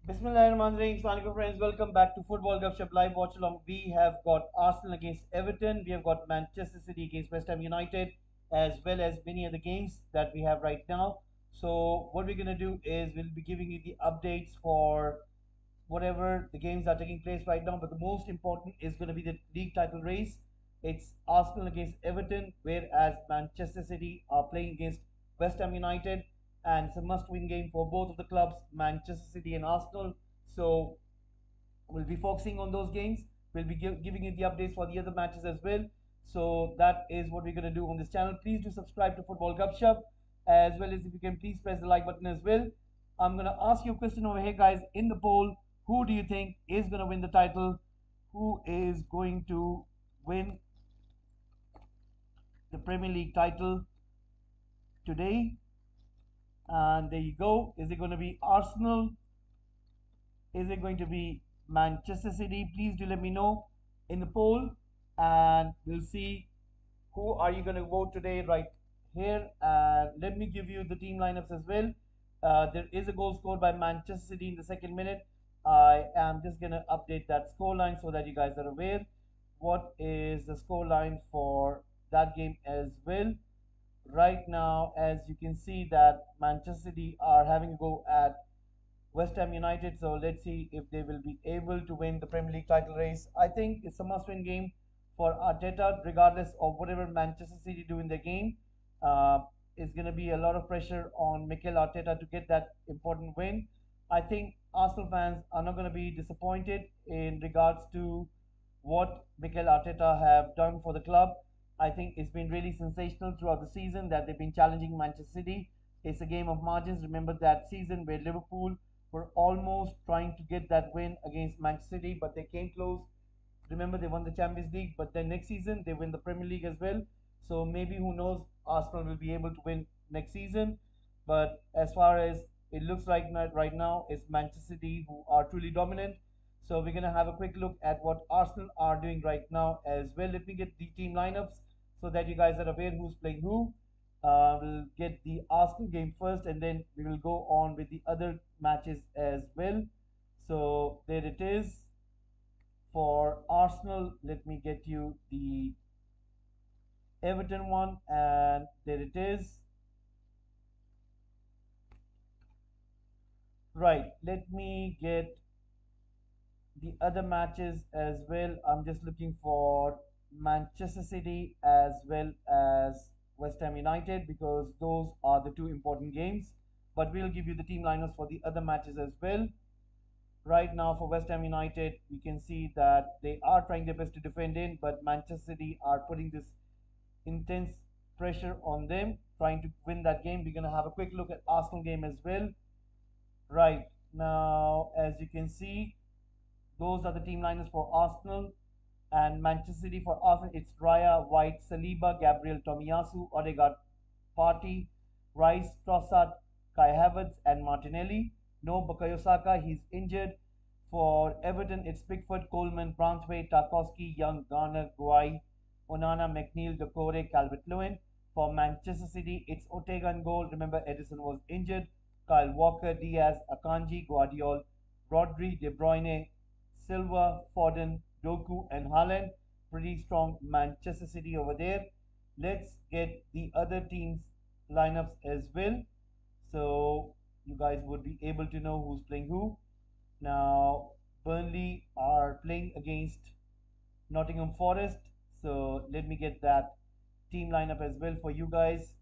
Bismillahirrahmanirrahim. Assalamualaikum friends. Welcome back to Football Gupshup Live Watchalong. We have got Arsenal against Everton. We have got Manchester City against West Ham United, as well as many other games that we have right now. So what we're gonna do is we'll be giving you the updates for whatever the games are taking place right now. But the most important is going to be the league title race. It's Arsenal against Everton, whereas Manchester City are playing against West Ham United, and it's a must-win game for both of the clubs, Manchester City and Arsenal. So we'll be focusing on those games. We'll be giving you the updates for the other matches as well. So that is what we're going to do on this channel. Please do subscribe to Football Gupshup, as well as if you can please press the like button as well. I'm going to ask you a question over here, guys, in the poll. Who do you think is going to win the title? Who is going to win the Premier League title today? And there you go. Is it going to be Arsenal? Is it going to be Manchester City? Please do let me know in the poll, and we'll see who are you going to vote today right here. And let me give you the team lineups as well. There is a goal scored by Manchester City in the second minute. I am just going to update that score line so that you guys are aware what is the score line for that game as well. Right now, as you can see that Manchester City are having a go at West Ham United. So let's see if they will be able to win the Premier League title race. I think it's a must-win game for Arteta, regardless of whatever Manchester City do in the game. It's going to be a lot of pressure on Mikel Arteta to get that important win. I think Arsenal fans are not going to be disappointed in regards to what Mikel Arteta have done for the club. I think it's been really sensational throughout the season that they've been challenging Manchester City. It's a game of margins. Remember that season where Liverpool were almost trying to get that win against Manchester City, but they came close. Remember, they won the Champions League, but then next season they win the Premier League as well. So maybe who knows, Arsenal will be able to win next season. But as far as it looks like right now, it's Manchester City who are truly dominant. So we're gonna have a quick look at what Arsenal are doing right now as well. Let me get the team lineups so that you guys are aware who's playing who. We'll get the Arsenal game first, and then we will go on with the other matches as well. So there it is for Arsenal. Let me get you the Everton one, and there it is. Right, let me get the other matches as well. I'm just looking for Manchester City as well as West Ham United because those are the two important games. But we'll give you the team lineups for the other matches as well. Right now for West Ham United, we can see that they are trying their best to defend in, but Manchester City are putting this intense pressure on them, trying to win that game. We're gonna have a quick look at Arsenal game as well. Right now, as you can see, those are the team lineups for Arsenal and Manchester City. For Arsenal, it's Raya, White, Saliba, Gabriel, Tomiyasu, Odegaard, Partey, Rice, Trossard, Kai Havertz, and Martinelli. No Bukayo Saka, he's injured. For Everton, it's Pickford, Coleman, Branthwaite, Tarkowski, Young, Garner, Guai, Onana, McNeil, Decore, Calvert-Lewin. For Manchester City, it's Ortega and goal. Remember, Edison was injured. Kyle Walker, Diaz, Akanji, Guardiol, Rodri, De Bruyne, Silva, Foden, Doku, and Haaland. Pretty strong Manchester City over there. Let's get the other teams' lineups as well. So you guys would be able to know who's playing who. Now, Burnley are playing against Nottingham Forest. So let me get that team lineup as well for you guys.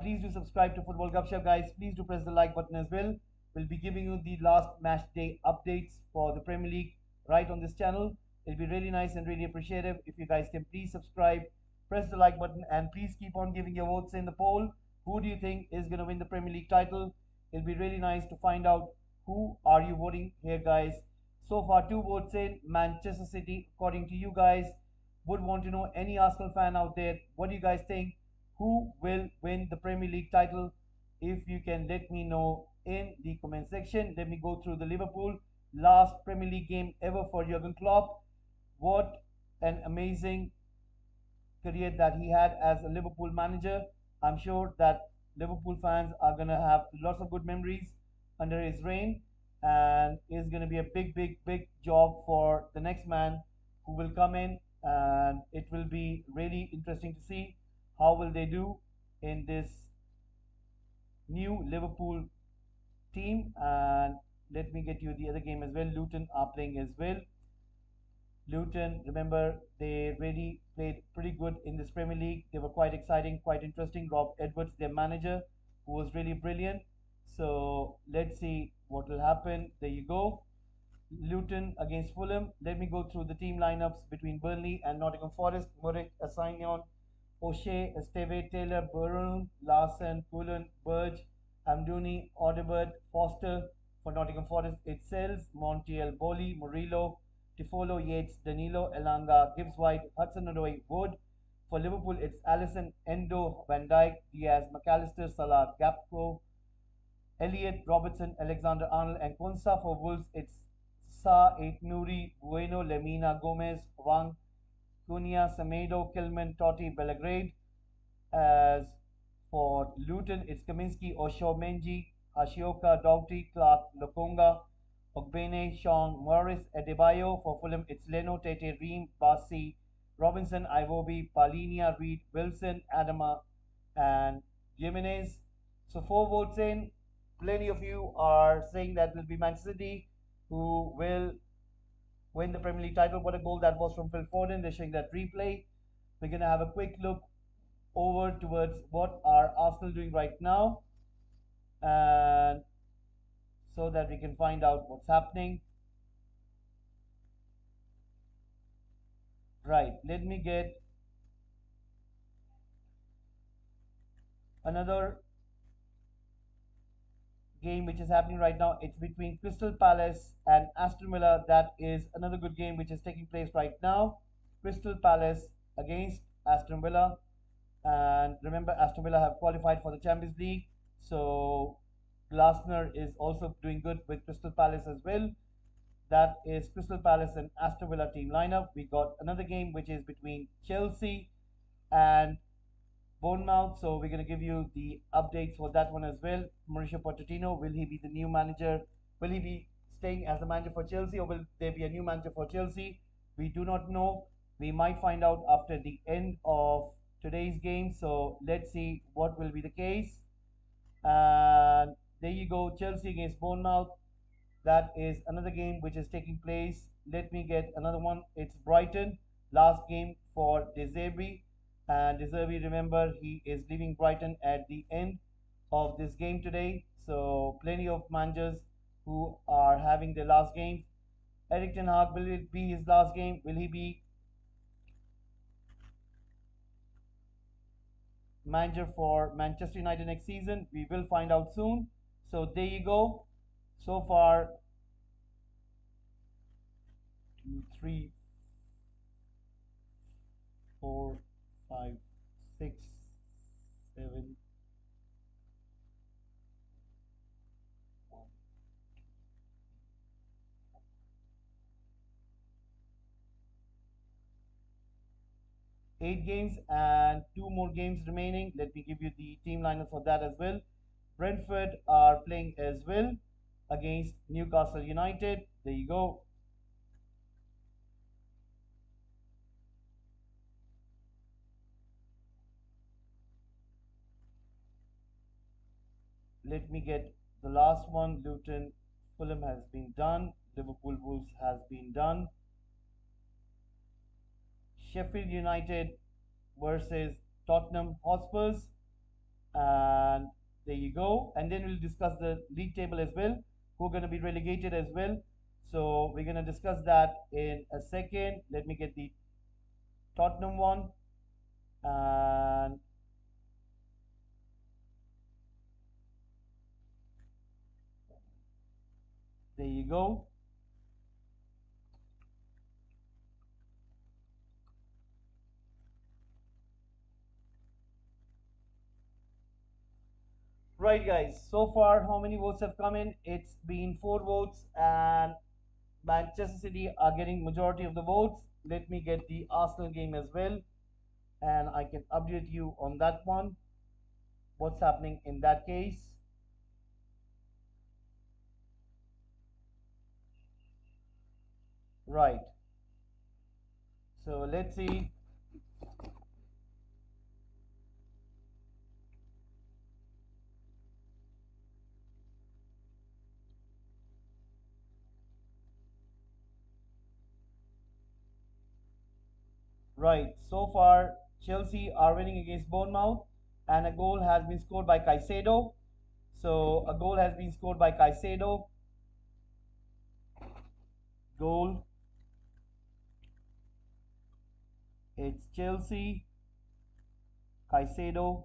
Please do subscribe to Football Gupshup, guys. Please do press the like button as well. We'll be giving you the last match day updates for the Premier League right on this channel. It'll be really nice and really appreciative if you guys can please subscribe, press the like button, and please keep on giving your votes in the poll. Who do you think is going to win the Premier League title? It'll be really nice to find out who are you voting here, guys. So far, two votes in Manchester City, according to you guys. Would want to know any Arsenal fan out there. What do you guys think? Who will win the Premier League title? If you can let me know in the comment section. Let me go through the Liverpool last Premier League game ever for Jurgen Klopp. What an amazing career that he had as a Liverpool manager. I'm sure that Liverpool fans are going to have lots of good memories under his reign. and is going to be a big, big, big job for the next man who will come in, and it will be really interesting to see how will they do in this new Liverpool team. And let me get you the other game as well. Luton are playing as well. Luton, remember, they really played pretty good in this Premier League. They were quite exciting, quite interesting. Rob Edwards, their manager, who was really brilliant. So let's see what will happen. There you go. Luton against Fulham. Let me go through the team lineups between Burnley and Nottingham Forest. Murray, Assignon, O'Shea, Esteve, Taylor, Burrow, Larson, Cullen, Burge, Amdouni, Audibert, Foster. For Nottingham Forest, it sells Montiel, Boli, Murillo, Tifolo, Yates, Danilo, Elanga, Gibbs White, Hudson Odoi, Wood. For Liverpool, it's Allison, Endo, Van Dijk, Diaz, McAllister, Salah, Gapco, Elliott, Robertson, Alexander Arnold, and Konsa. For Wolves, it's Sa, Eight Nuri, Bueno, Lemina, Gomez, Wang, Cunha, Semedo, Kilman, Totti, Belgrade. As for Luton, it's Kaminsky, Osho, Menji, Hashioka, Doughty, Clark, Lokonga, Ogbene, Shong, Morris, Adebayo. For Fulham, it's Leno, Tete, Ream, Basi, Robinson, Iwobi, Palinia, Reed, Wilson, Adama, and Jimenez. So 4 votes in. Plenty of you are saying that will be Manchester City who will win the Premier League title. What a goal that was from Phil Foden. They're showing that replay. We're going to have a quick look over towards what are Arsenal doing right now, and so that we can find out what's happening. Right, let me get another game which is happening right now. It's between Crystal Palace and Aston Villa. That is another good game which is taking place right now. Crystal Palace against Aston Villa. And remember, Aston Villa have qualified for the Champions League. So Glasner is also doing good with Crystal Palace as well. That is Crystal Palace and Aston Villa team lineup. We got another game which is between Chelsea and Bournemouth. So we're going to give you the updates for that one as well. Mauricio Pochettino, will he be the new manager? Will he be staying as the manager for Chelsea, or will there be a new manager for Chelsea? We do not know. We might find out after the end of today's game. So let's see what will be the case. And there you go, Chelsea against Bournemouth. That is another game which is taking place. Let me get another one. It's Brighton. Last game for De Zerbi. And De Zerbi, remember, he is leaving Brighton at the end of this game today. So plenty of managers who are having their last games. Eric Ten Hag, will it be his last game? Will he be manager for Manchester United next season? We will find out soon. So there you go. So far, 2, 3, 4, 5, 6, 7, 8 games and 2 more games remaining. Let me give you the team lineup for that as well. Brentford are playing as well against Newcastle United. There you go. Let me get the last one. Luton Fulham has been done. Liverpool Wolves has been done. Sheffield United versus Tottenham Hotspurs. And there you go. And then we'll discuss the league table as well, who are going to be relegated as well. So we're going to discuss that in a second. Let me get the Tottenham one. And there you go. Right, guys. So far, how many votes have come in? It's been 4 votes, and Manchester City are getting majority of the votes. Let me get the Arsenal game as well, and I can update you on that one. What's happening in that case? Right. So let's see. Right. So far, Chelsea are winning against Bournemouth, and a goal has been scored by Caicedo. So a goal has been scored by Caicedo. Goal. It's Chelsea. Caicedo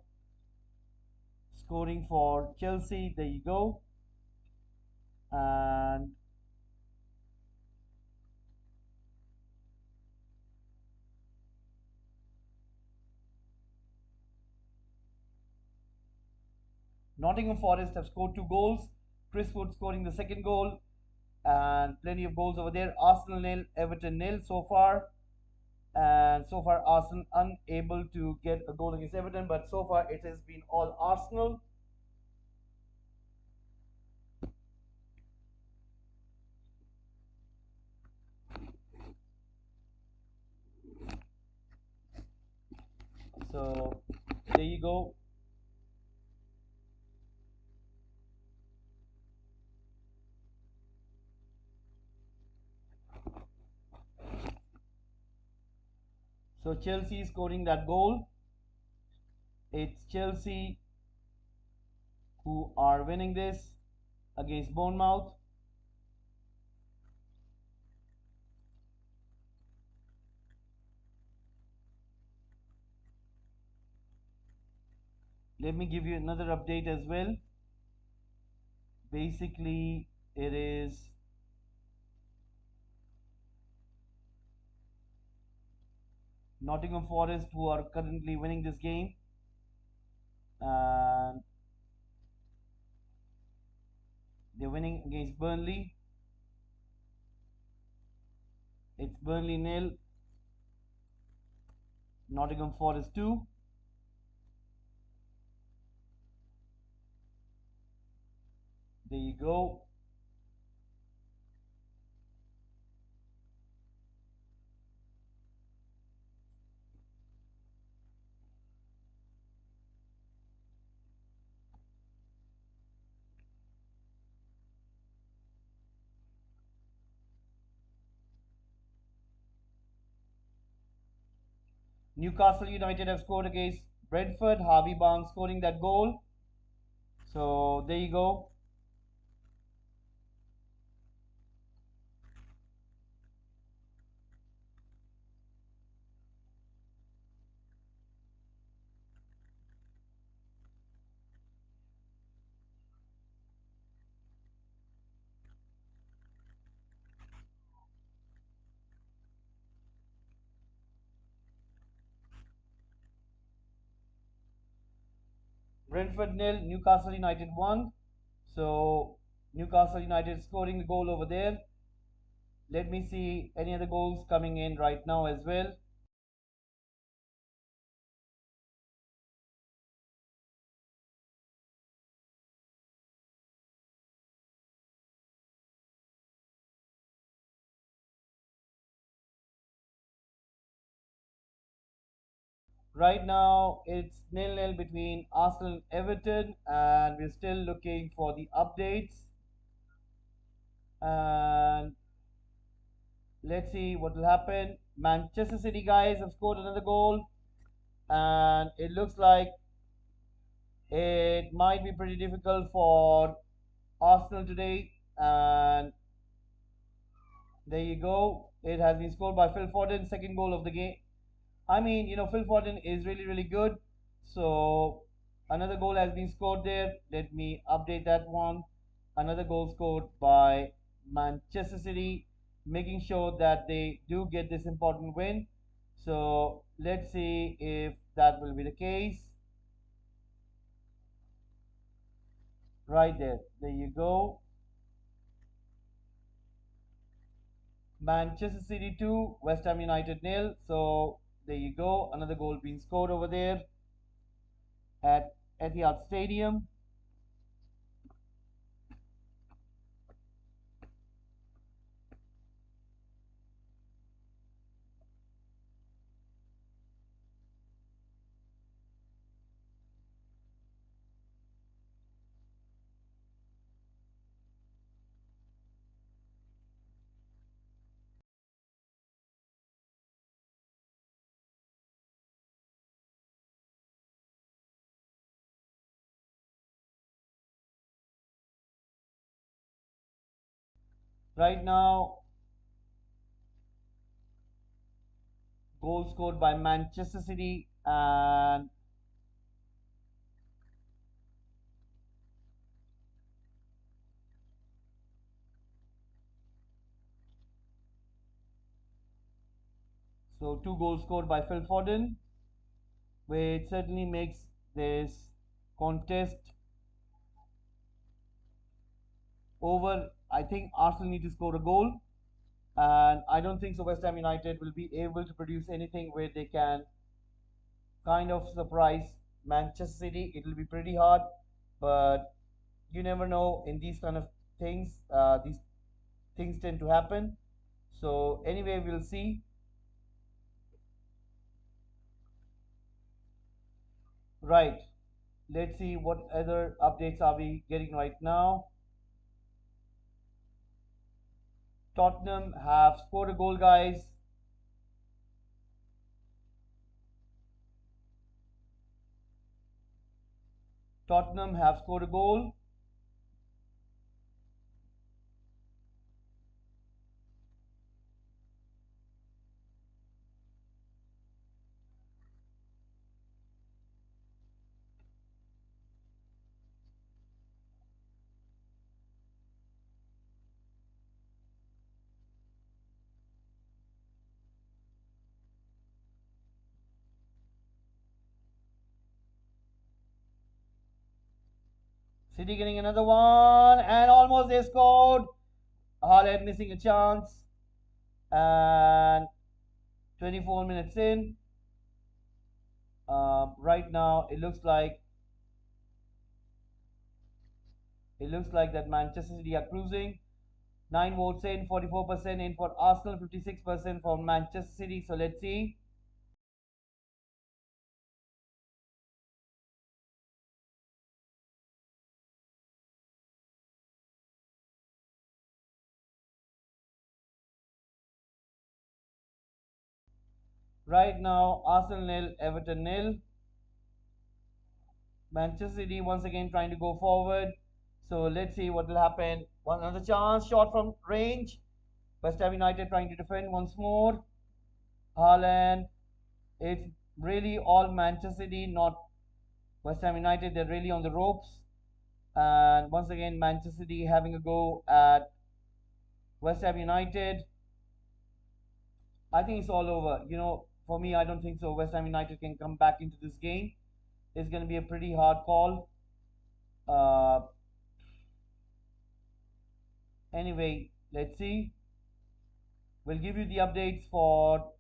scoring for Chelsea. There you go. And Nottingham Forest have scored 2 goals. Chris Wood scoring the second goal, and plenty of goals over there. Arsenal nil, Everton nil so far. And so far, Arsenal unable to get a goal against Everton, but so far it has been all Arsenal. So there you go. So Chelsea scoring that goal. It's Chelsea who are winning this against Bournemouth. Let me give you another update as well. Basically, it is Nottingham Forest who are currently winning this game, and they're winning against Burnley. It's Burnley nil, Nottingham Forest 2. There you go. Newcastle United have scored against Brentford. Harvey Barnes scoring that goal. So there you go. Brentford nil, Newcastle United 1. So Newcastle United scoring the goal over there. Let me see any other goals coming in right now as well. Right now, it's nil-nil between Arsenal and Everton, and we're still looking for the updates. And let's see what will happen. Manchester City guys have scored another goal, and it looks like it might be pretty difficult for Arsenal today. And there you go. It has been scored by Phil Foden, second goal of the game. I mean, Phil Foden is really, really good. So another goal has been scored there. Let me update that one. Another goal scored by Manchester City, making sure that they do get this important win. So let's see if that will be the case. Right there. There you go. Manchester City 2, West Ham United nil. So there you go. Another goal being scored over there at Etihad Stadium. Right now, goal scored by Manchester City, and so two goals scored by Phil Foden, which certainly makes this contest over. I think Arsenal need to score a goal, and I don't think so. West Ham United will be able to produce anything where they can kind of surprise Manchester City. It will be pretty hard, but you never know in these kind of things. These things tend to happen. So anyway, we'll see. Right. Let's see what other updates are we getting right now. Tottenham have scored a goal, guys. Tottenham have scored a goal. City getting another one, and almost they scored. Haaland missing a chance, and 24 minutes in. Right now, it looks like that Manchester City are cruising. 9 votes in, 44% in for Arsenal, 56% for Manchester City. So let's see. Right now, Arsenal nil, Everton nil. Manchester City once again trying to go forward. So let's see what will happen. One another chance, shot from range. West Ham United trying to defend once more. Haaland. It's really all Manchester City, not West Ham United. They're really on the ropes. And once again, Manchester City having a go at West Ham United. I think it's all over. For me, I don't think so. West Ham United can come back into this game. It's going to be a pretty hard call. Uh, anyway, let's see. We'll give you the updates for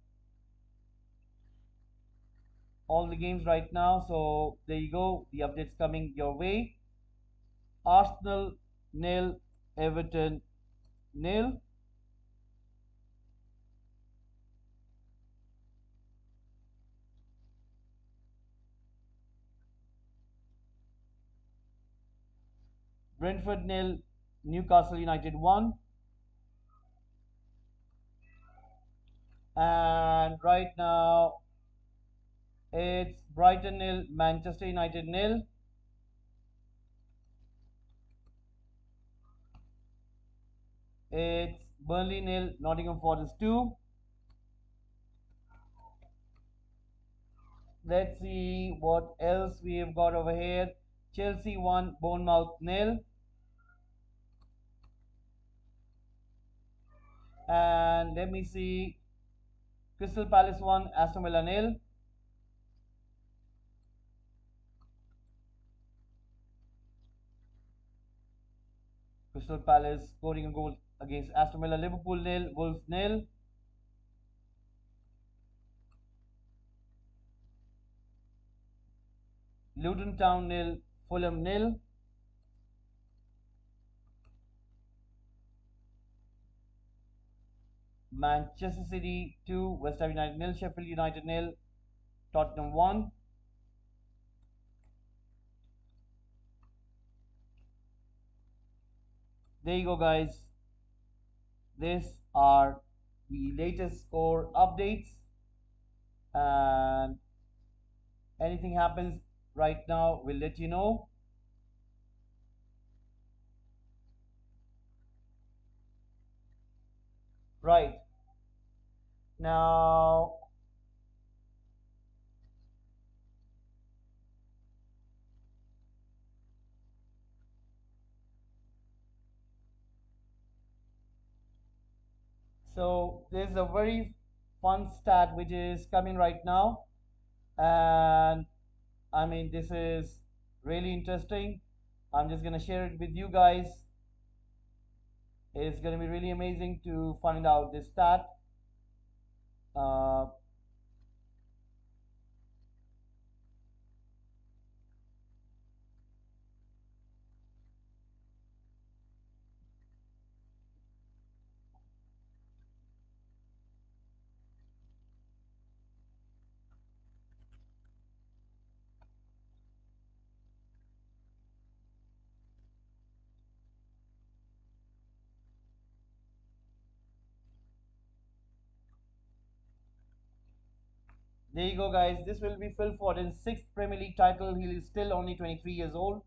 all the games right now. So there you go. The updates coming your way. Arsenal nil, Everton nil. Brentford nil, Newcastle United 1. And right now it's Brighton nil, Manchester United nil. It's Burnley nil, Nottingham Forest 2. Let's see what else we have got over here. Chelsea 1, Bournemouth nil. And let me see. Crystal Palace 1, Aston Villa nil. Crystal Palace scoring a goal against Aston Villa. Liverpool nil, Wolves nil. Luton Town nil, Fulham nil. Manchester City 2, West Ham United nil, Sheffield United nil, Tottenham 1. There you go, guys. These are the latest score updates, and anything happens right now, we'll let you know. Right. Now, so there's a very fun stat which is coming right now, and I mean, this is really interesting. I'm just gonna share it with you guys. It's gonna be really amazing to find out this stat. Uh, there you go, guys. This will be Phil Foden's sixth Premier League title. He is still only 23 years old.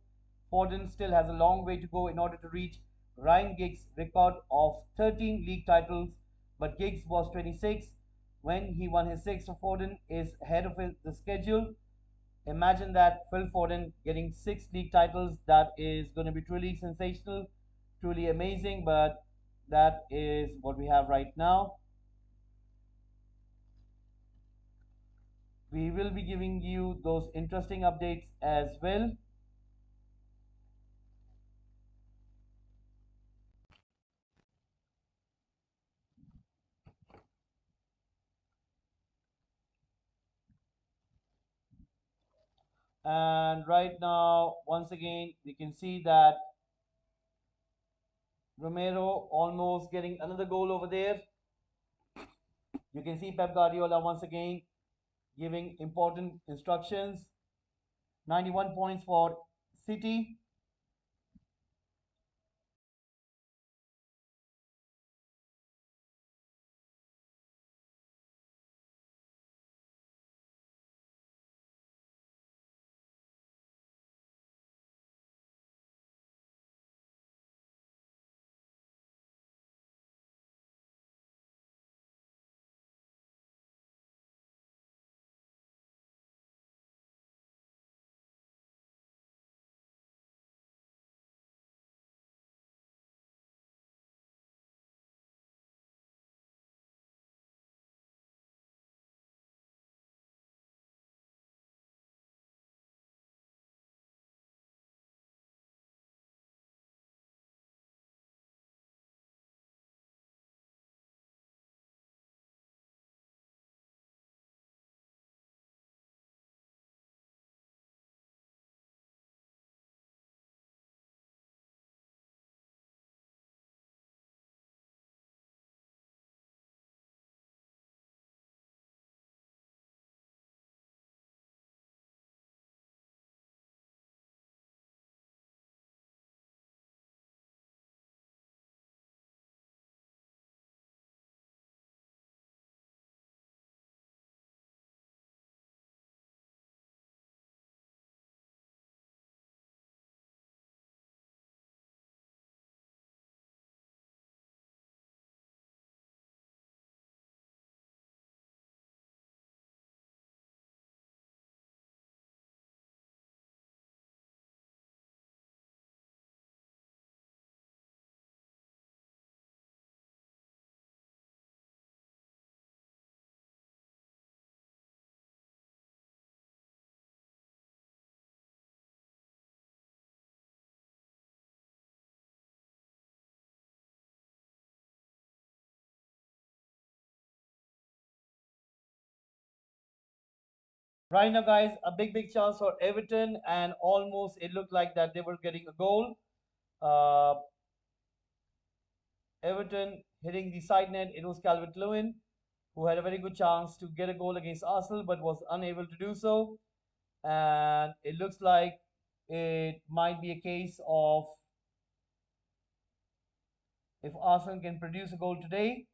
Foden still has a long way to go in order to reach Ryan Giggs' record of 13 league titles, but Giggs was 26 when he won his sixth. So Foden is ahead of the schedule. Imagine that, Phil Foden getting six league titles. That is going to be truly sensational, truly amazing. But that is what we have right now. We will be giving you those interesting updates as well. And right now, once again, we can see that Romero almost getting another goal over there. You can see Pep Guardiola once again giving important instructions. 91 points for City. Right now, guys, a big chance for Everton, and almost it looked like that they were getting a goal. Uh, Everton hitting the side net. It was Calvert-Lewin who had a very good chance to get a goal against Arsenal, but was unable to do so. And it looks like it might be a case of if Arsenal can produce a goal today.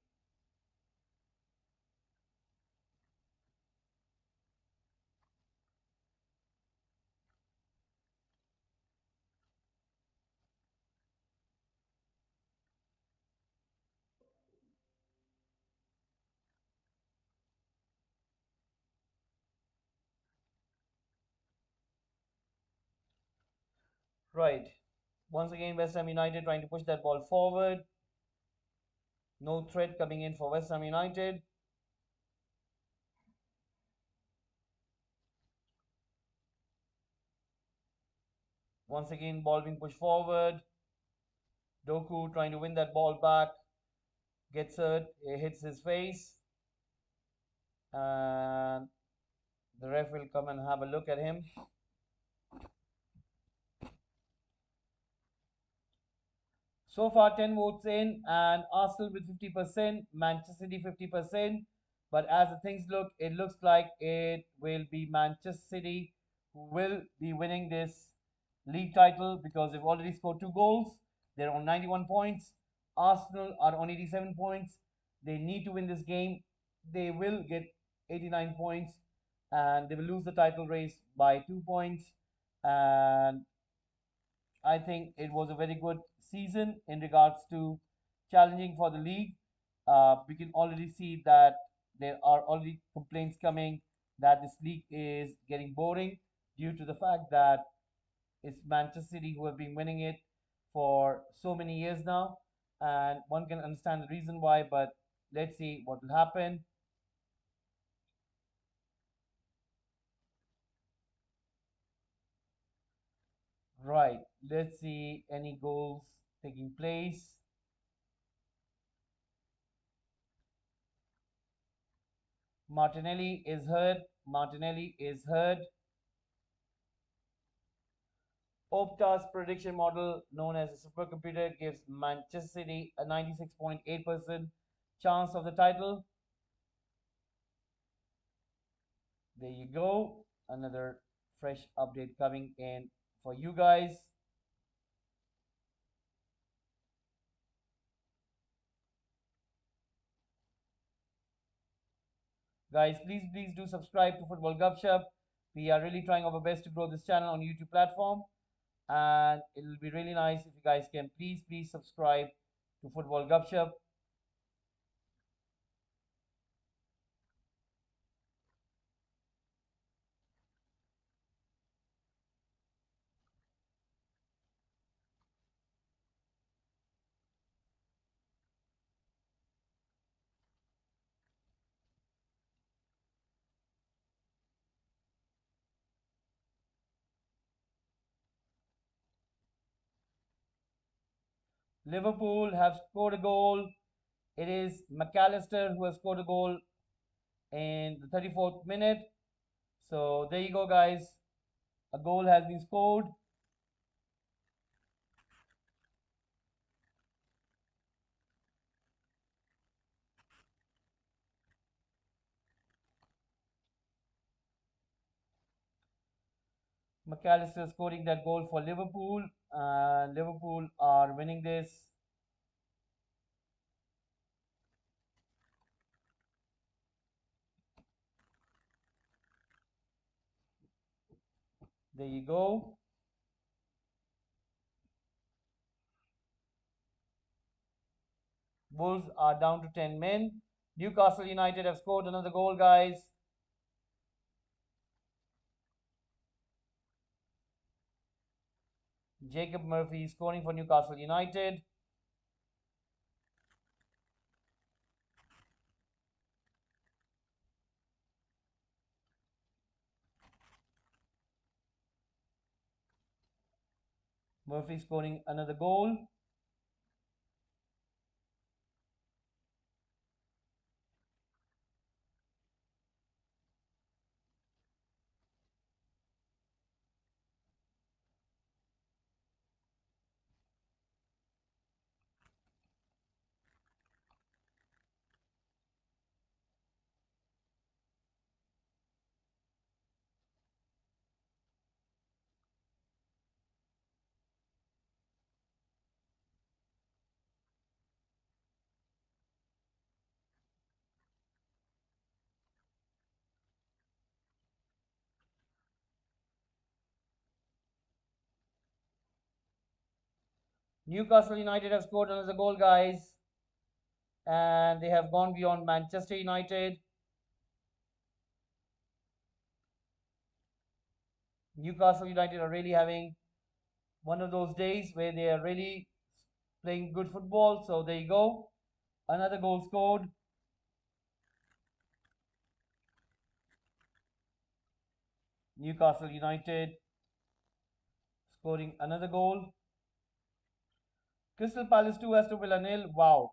Right. Once again, West Ham United trying to push that ball forward. No threat coming in for West Ham United. Once again, ball being pushed forward. Doku trying to win that ball back. Gets hurt. It hits his face. And the ref will come and have a look at him. So far, 10 votes in, and Arsenal with 50%, Manchester City 50%. But as the things look, it looks like it will be Manchester City who will be winning this league title because they've already scored 2 goals. They're on 91 points. Arsenal are on 87 points. They need to win this game. They will get 89 points and they will lose the title race by 2 points. And I think it was a very good season in regards to challenging for the league. We can already see that there are already complaints coming that this league is getting boring due to the fact that it's Manchester City who have been winning it for so many years now. And one can understand the reason why, but let's see what will happen. Right, let's see any goals taking place. Martinelli is hurt. Martinelli is hurt. Opta's prediction model, known as a supercomputer, gives Manchester City a 96.8% chance of the title. There you go. Another fresh update coming in for you guys. Guys, please do subscribe to Football Gupshup. We are really trying our best to grow this channel on YouTube platform. And it will be really nice if you guys can please subscribe to Football Gupshup. Liverpool have scored a goal. It is McAllister who has scored a goal in the 34th minute. So there you go, guys. A goal has been scored. McAllister scoring that goal for Liverpool. Liverpool are winning this. There you go. Wolves are down to 10 men. Newcastle United have scored another goal, guys. Jacob Murphy scoring for Newcastle United. Murphy scoring another goal. Newcastle United have scored another goal, guys. And they have gone beyond Manchester United. Newcastle United are really having One of those days where they are really playing good football. So there you go. Another goal scored. Newcastle United scoring another goal. Crystal Palace 2, Aston Villa nil. Wow.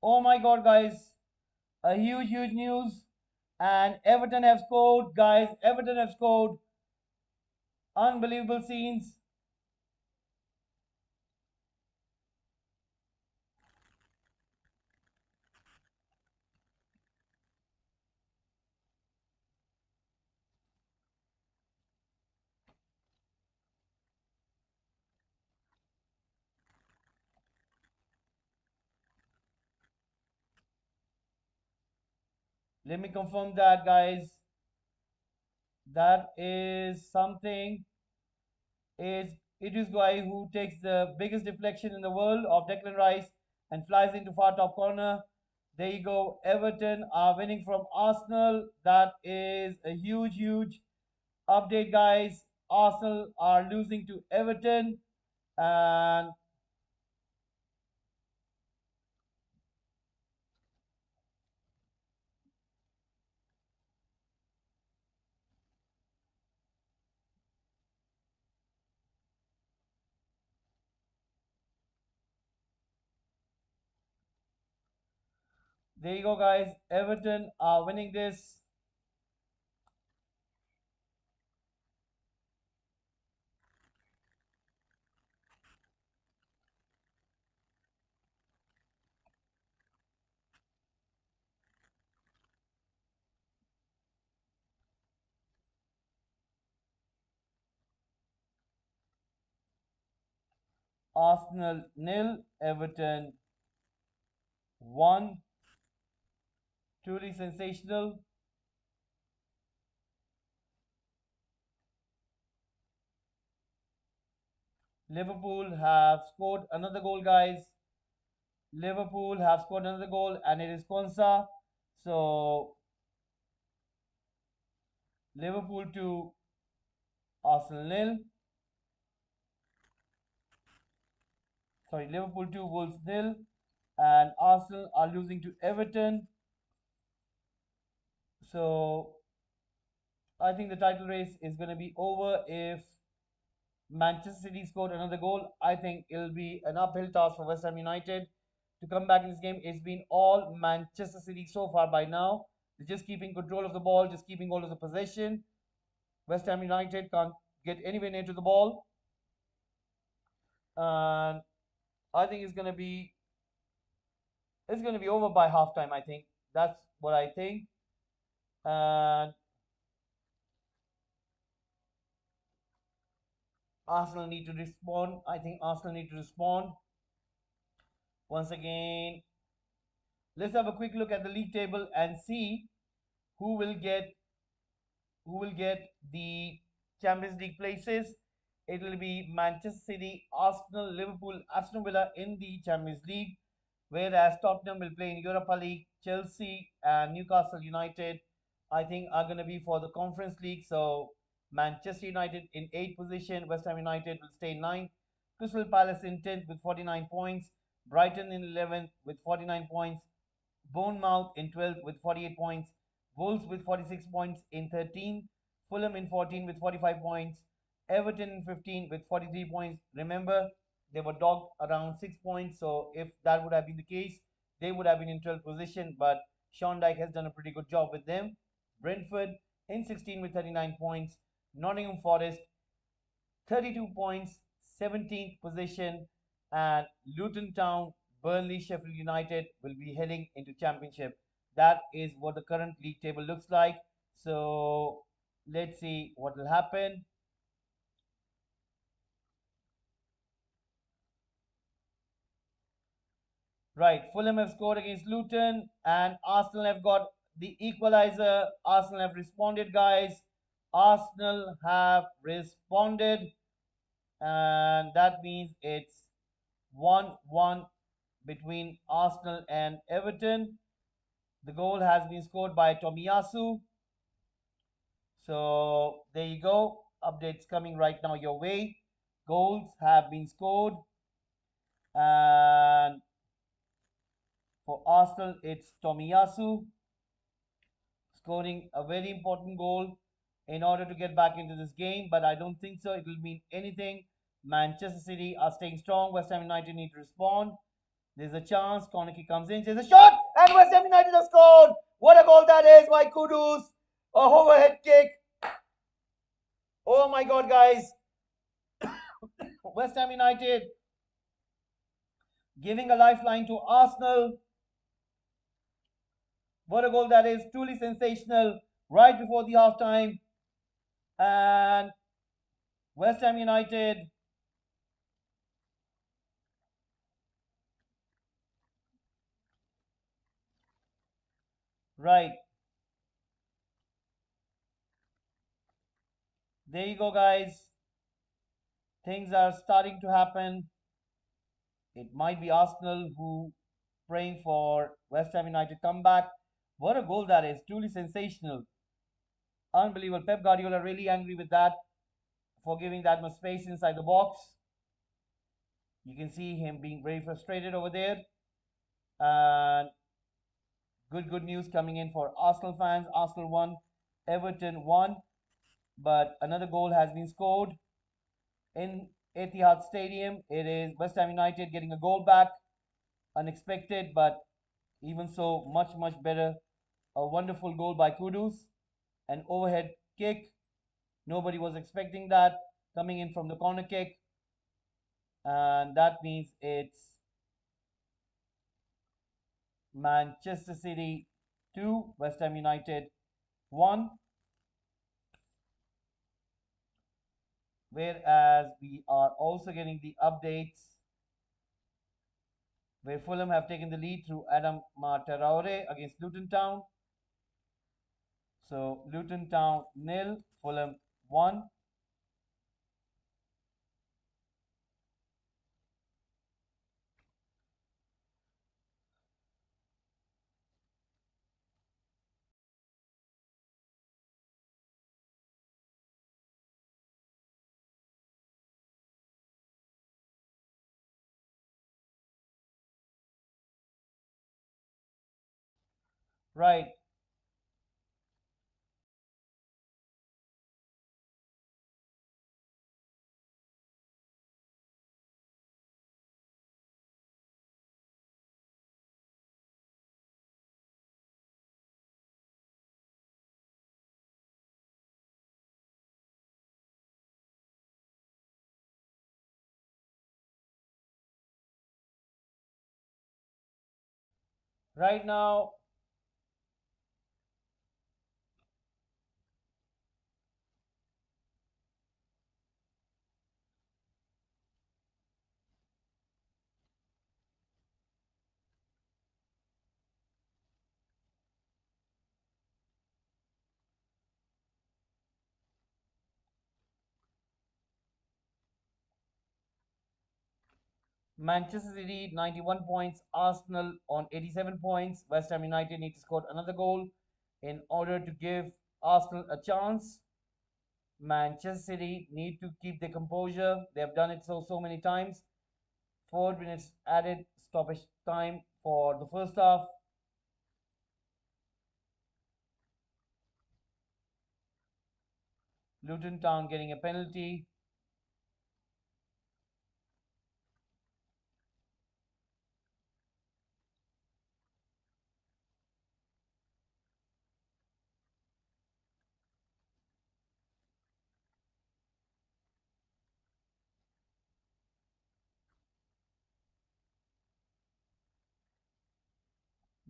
Oh my God, guys. A huge, huge news. And Everton have scored, guys. Everton have scored. Unbelievable scenes. Let me confirm that, guys. That is something. Is it is guy who takes the biggest deflection in the world of Declan Rice and flies into far top corner. There you go. Everton are winning from Arsenal. That is a huge, huge update, guys. Arsenal are losing to Everton, and there you go, guys. Everton are winning this. Arsenal nil, Everton 1. Truly sensational. Liverpool have scored another goal, guys. Liverpool have scored another goal, and it is Konsa. So Liverpool 2, Arsenal nil. Sorry, Liverpool 2, Wolves nil, and Arsenal are losing to Everton. So I think the title race is going to be over if Manchester City scored another goal. I think it'll be an uphill task for West Ham United to come back in this game. It's been all Manchester City so far by now. They're just keeping control of the ball, just keeping all of the possession. West Ham United can't get anywhere near to the ball. And I think it's gonna be over by halftime, I think. That's what I think. And Arsenal need to respond. I think Arsenal need to respond. Once again, let's have a quick look at the league table and see who will get who will get the Champions League places. It will be Manchester City, Arsenal, Liverpool, Aston Villa in the Champions League, whereas Tottenham will play in Europa League. Chelsea and Newcastle United, I think, are going to be for the Conference League. So Manchester United in 8th position, West Ham United will stay in 9th, Crystal Palace in 10th with 49 points, Brighton in 11th with 49 points, Bournemouth in 12th with 48 points, Wolves with 46 points in 13th, Fulham in 14 with 45 points, Everton in 15 with 43 points. Remember, they were dogged around 6 points, so if that would have been the case, they would have been in 12th position, but Sean Dyche has done a pretty good job with them. Brentford in 16 with 39 points, Nottingham Forest 32 points, 17th position, and Luton Town, Burnley, Sheffield United will be heading into championship. That is what the current league table looks like. So let's see what will happen. Right, Fulham have scored against Luton, and Arsenal have got the equalizer. Arsenal have responded, guys. Arsenal have responded, and that means it's 1-1 between Arsenal and Everton. The goal has been scored by Tomiyasu. So there you go. Updates coming right now your way. Goals have been scored, and for Arsenal, it's Tomiyasu scoring a very important goal in order to get back into this game. But I don't think so. It will mean anything. Manchester City are staying strong. West Ham United need to respond. There's a chance. Corner kick comes in. There's a shot, and West Ham United have scored. What a goal that is by Kudus. A overhead kick. Oh my God, guys. West Ham United giving a lifeline to Arsenal. What a goal that is. Truly sensational. Right before the half time. And West Ham United. Right. There you go, guys. Things are starting to happen. It might be Arsenal who praying for West Ham United comeback. What a goal that is. Truly sensational. Unbelievable. Pep Guardiola really angry with that for giving that much space inside the box. You can see him being very frustrated over there. And good news coming in for Arsenal fans. Arsenal won, Everton won, but another goal has been scored in Etihad Stadium. It is West Ham United getting a goal back, unexpected, but even so, much better. A wonderful goal by Kudus, an overhead kick. Nobody was expecting that coming in from the corner kick, and that means it's Manchester City 2, West Ham United 1. Whereas we are also getting the updates where Fulham have taken the lead through Adam Traore against Luton Town. So Luton Town nil, Fulham 1. Right. Right now, Manchester City 91 points, Arsenal on 87 points. West Ham United need to score another goal in order to give Arsenal a chance. Manchester City need to keep their composure. They have done it so many times. 4 minutes added stoppage time for the first half. Luton Town getting a penalty.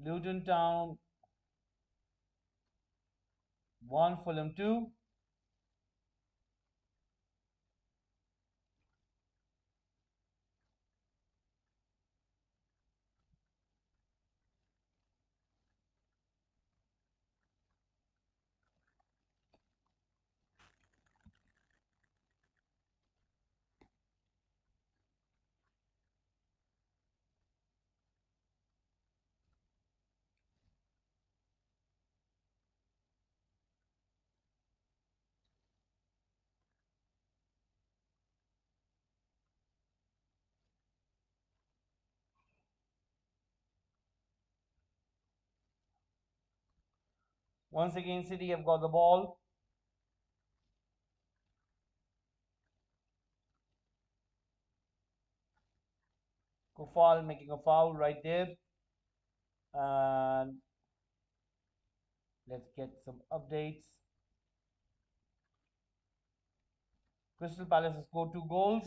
Luton Town 1, Fulham 2. Once again, City have got the ball. Kofal making a foul right there. And let's get some updates. Crystal Palace has scored 2 goals.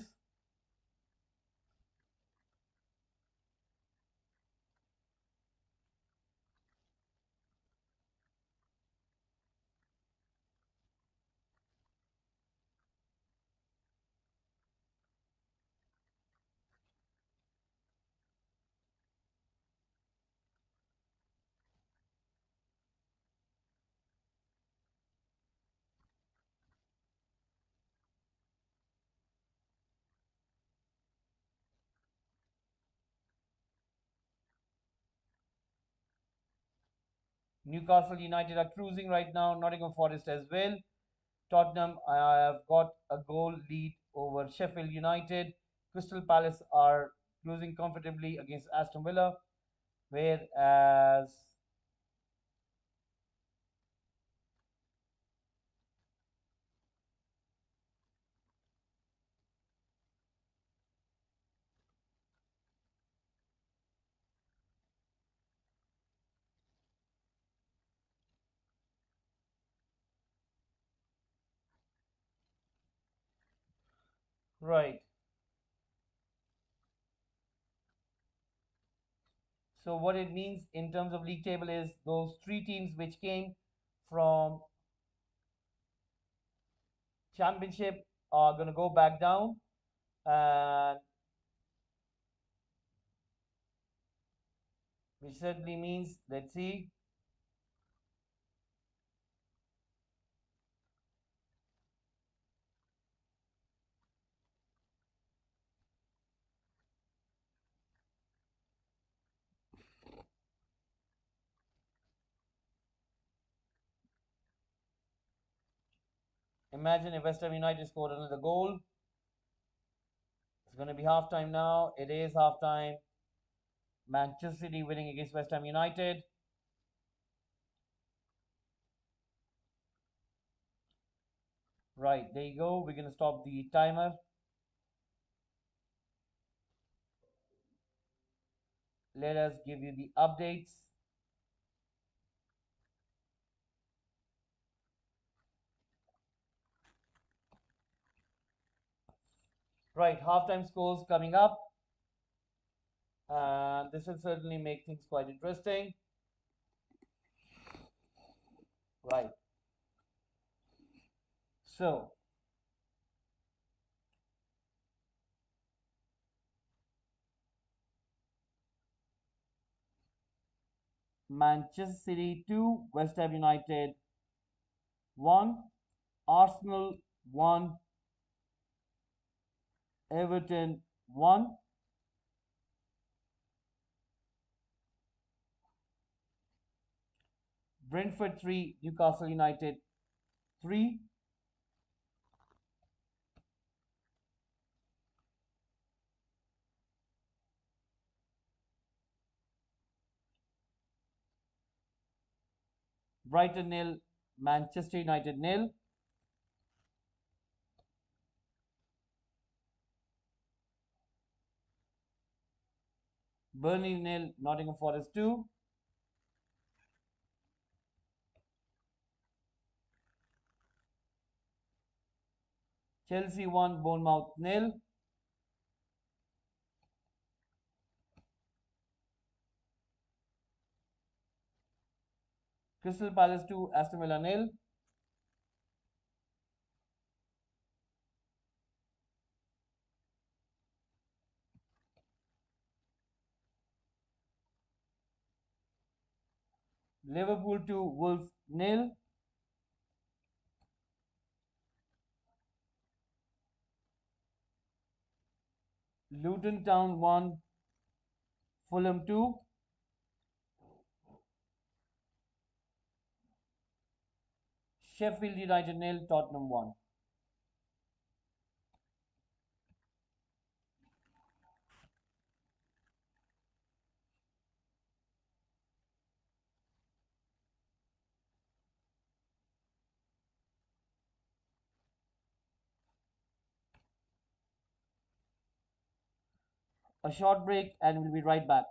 Newcastle United are cruising right now. Nottingham Forest as well. Tottenham have got a goal lead over Sheffield United. Crystal Palace are cruising comfortably against Aston Villa. Whereas, right. So, what it means in terms of league table is those 3 teams which came from Championship are going to go back down. And which certainly means, let's see, imagine if West Ham United scored another goal. It's going to be half time now. It is half time. Manchester City winning against West Ham United. Right, there you go. We're going to stop the timer. Let us give you the updates. Right, halftime scores coming up. And this will certainly make things quite interesting. Right. So, Manchester City 2, West Ham United 1, Arsenal 1, Everton 1, Brentford 3, Newcastle United 3, Brighton nil, Manchester United nil, Burnley nil, Nottingham Forest 2, Chelsea 1, Bournemouth nil, Crystal Palace 2, Aston Villa nil, Liverpool 2, Wolves nil. Luton Town 1, Fulham 2. Sheffield United nil, Tottenham 1. A short break and we'll be right back.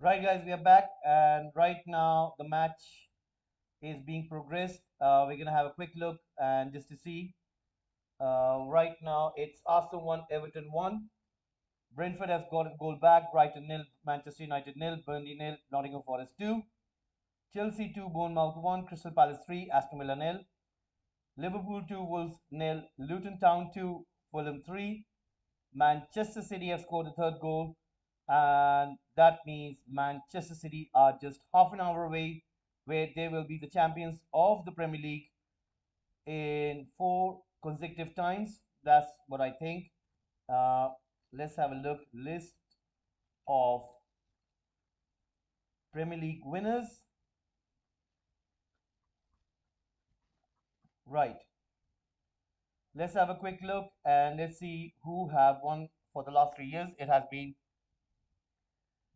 Right, guys, we are back, and right now the match is being progressed. We're gonna have a quick look and just to see. Right now, it's Arsenal 1, Everton 1. Brentford has got a goal back. Brighton nil, Manchester United nil, Burnley nil, Nottingham Forest 2. Chelsea 2, Bournemouth 1, Crystal Palace 3, Aston Villa nil. Liverpool 2, Wolves nil, Luton Town 2, Fulham 3. Manchester City have scored the third goal, and that means Manchester City are just half an hour away, where they will be the champions of the Premier League in four consecutive times. That's what I think. Uh, let's have a look list of Premier League winners. Right. Let's have a quick look and let's see who have won for the last 3 years. It has been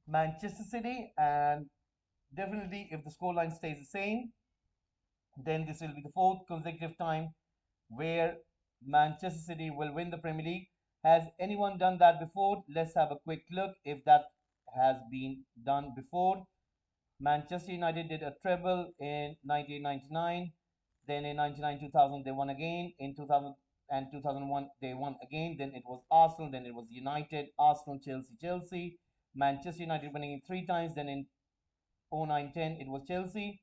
Manchester City, and definitely if the scoreline stays the same, then this will be the fourth consecutive time where Manchester City will win the Premier League. Has anyone done that before? Let's have a quick look if that has been done before. Manchester United did a treble in 1999. Then in 99 2000, they won again. In 2000 and 2001, they won again. Then it was Arsenal. Then it was United, Arsenal, Chelsea, Chelsea. Manchester United winning it three times. Then in 09-10, it was Chelsea.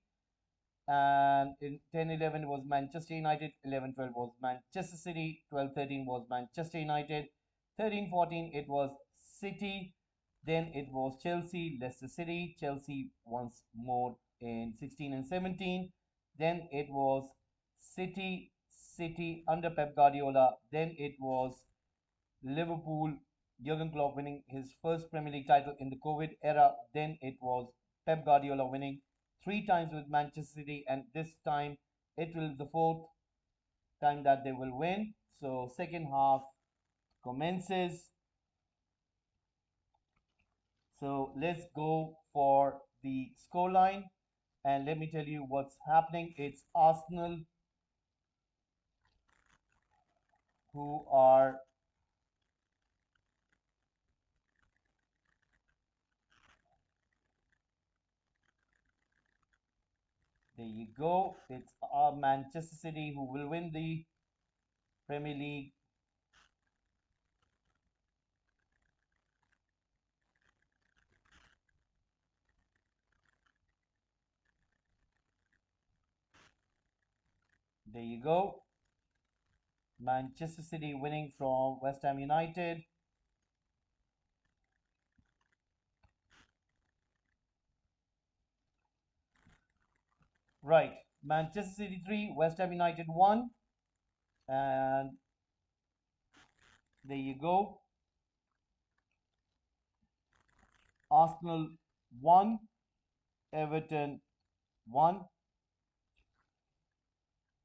And in 10-11 it was Manchester United, 11-12 was Manchester City, 12-13 was Manchester United, 13-14 it was City, then it was Chelsea, Leicester City, Chelsea once more in 16 and 17, then it was City under Pep Guardiola, then it was Liverpool, Jurgen Klopp winning his first Premier League title in the COVID era. Then it was Pep Guardiola winning three times with Manchester City, and this time it will be the fourth time that they will win. So second half commences. So let's go for the scoreline, and let me tell you what's happening. It's Arsenal who are there. You go. It's Manchester City who will win the Premier League. There you go. Manchester City winning from West Ham United. Right. Manchester City 3, West Ham United 1. And there you go. Arsenal 1, Everton 1.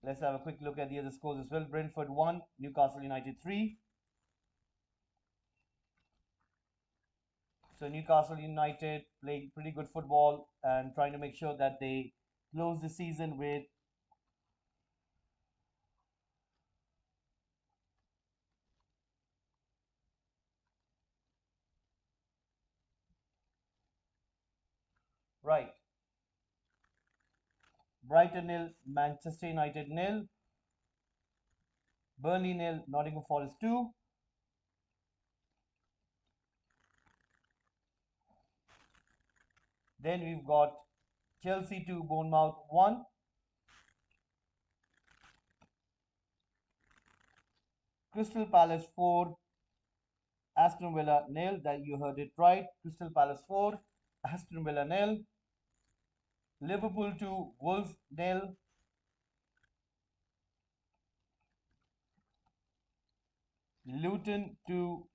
Let's have a quick look at the other scores as well. Brentford 1, Newcastle United 3. So Newcastle United playing pretty good football and trying to make sure that they close the season with right. Brighton nil, Manchester United nil, Burnley nil, Nottingham Forest 2. Then we've got Chelsea 2, Bournemouth 1. Crystal Palace 4, Aston Villa nil. That you heard it right. Crystal Palace 4, Aston Villa nil. Liverpool 2, Wolves nil. Luton 2,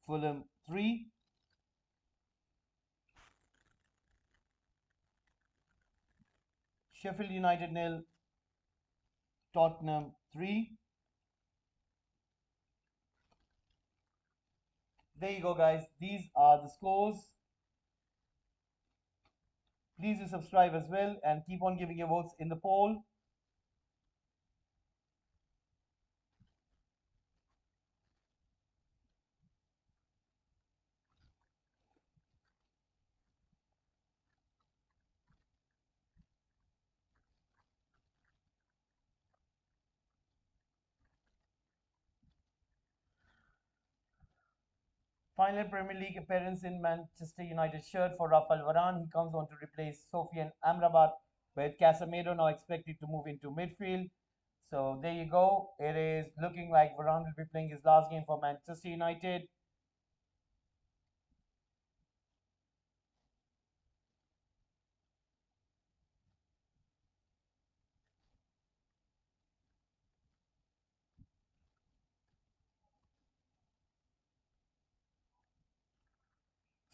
Fulham 3. Sheffield United nil, Tottenham 3. There you go, guys. These are the scores. Please do subscribe as well and keep on giving your votes in the poll. Final Premier League appearance in Manchester United shirt for Rafael Varane. He comes on to replace Sofian Amrabat, with Casemiro now expected to move into midfield. So there you go. It is looking like Varane will be playing his last game for Manchester United.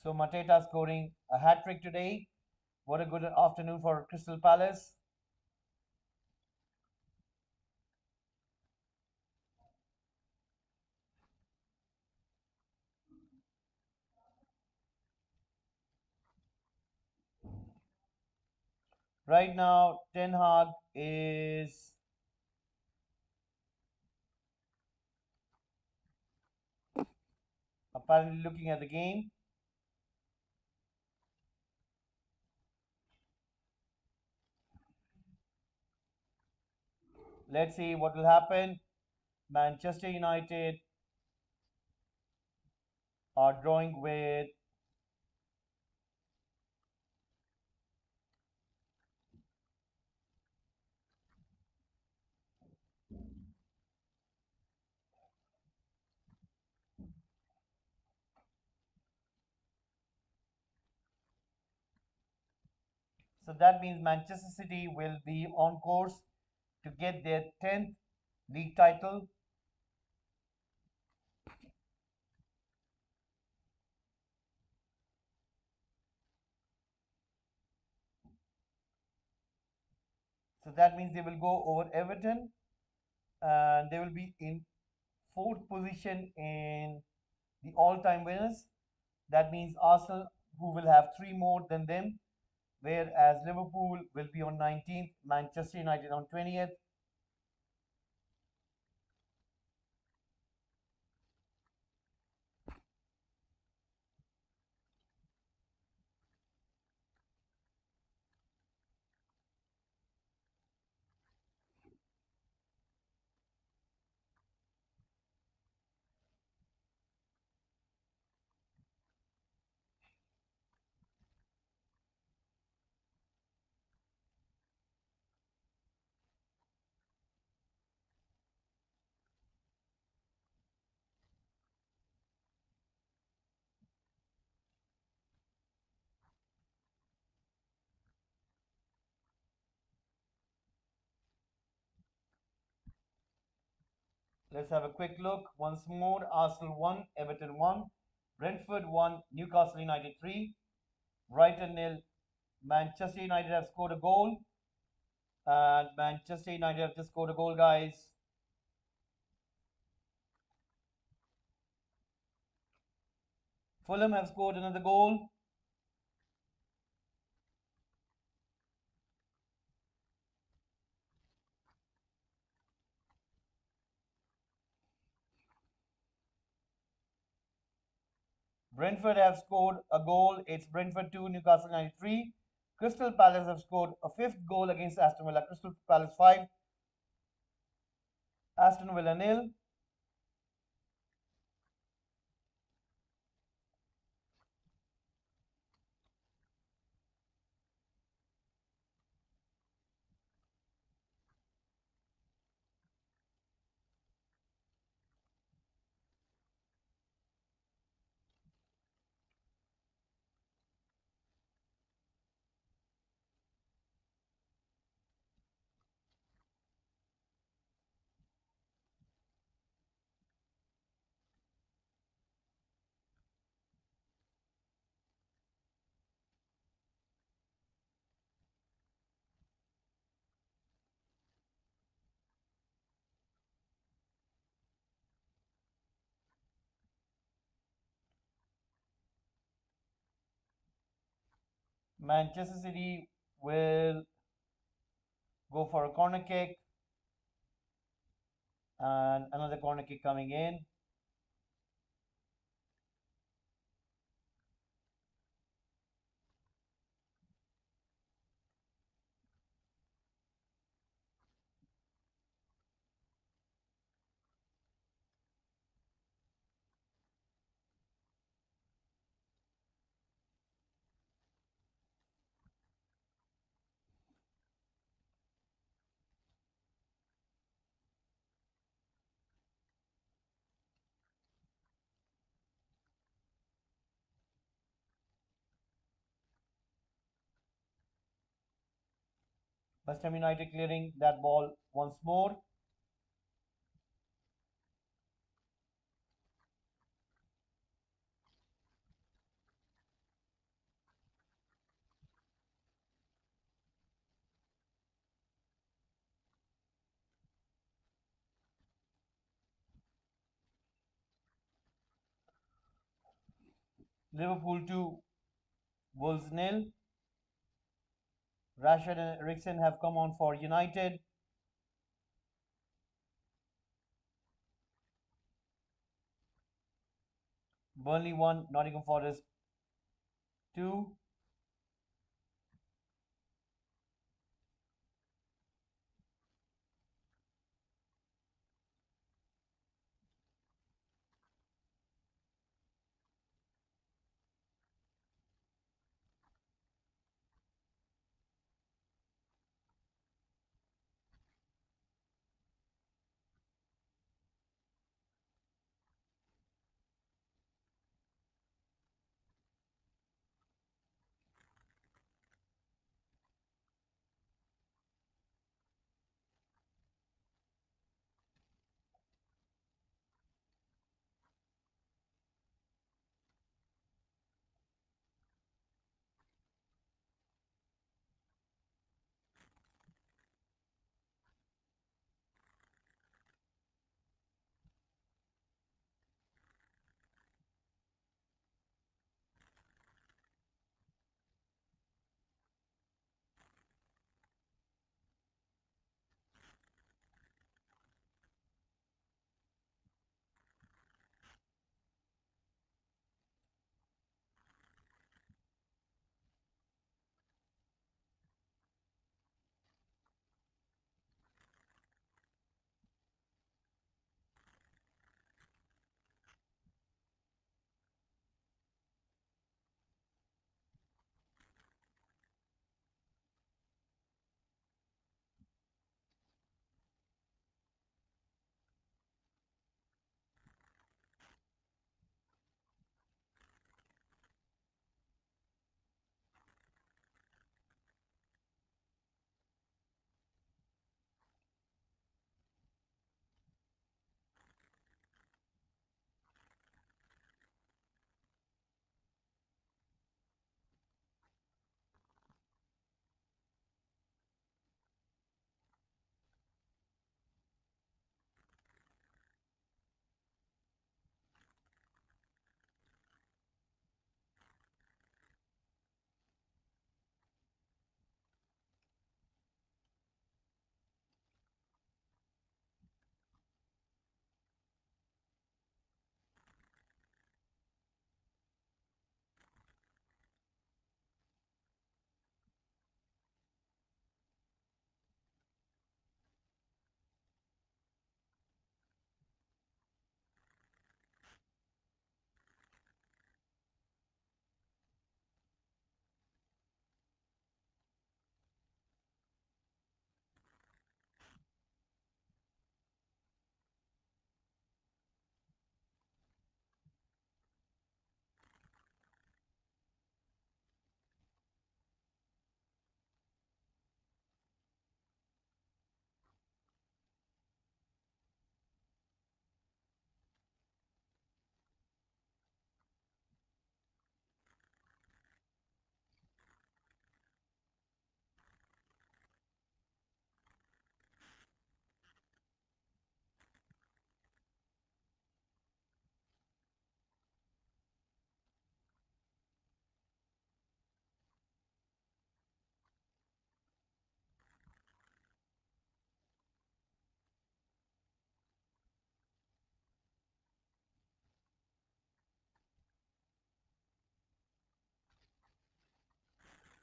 So Mateta scoring a hat trick today. What a good afternoon for Crystal Palace. Right now, Ten Hag is apparently looking at the game. Let's see what will happen. Manchester United are drawing with. So that means Manchester City will be on course to get their 10th league title. So that means they will go over Everton and they will be in fourth position in the all-time winners. That means Arsenal, who will have three more than them, whereas Liverpool will be on 19th, Manchester United on 20th. Let's have a quick look once more. Arsenal 1, Everton 1, Brentford 1, Newcastle United 3, Brighton nil. Manchester United have scored a goal, and Manchester United have just scored a goal, guys. Fulham have scored another goal. Brentford have scored a goal. It's Brentford 2, Newcastle United 3. Crystal Palace have scored a fifth goal against Aston Villa. Crystal Palace 5, Aston Villa nil. Manchester City will go for a corner kick and another corner kick coming in. West Ham United clearing that ball once more. Liverpool 2, Wolves nil. Rashford and Eriksen have come on for United. Burnley 1, Nottingham Forest 2.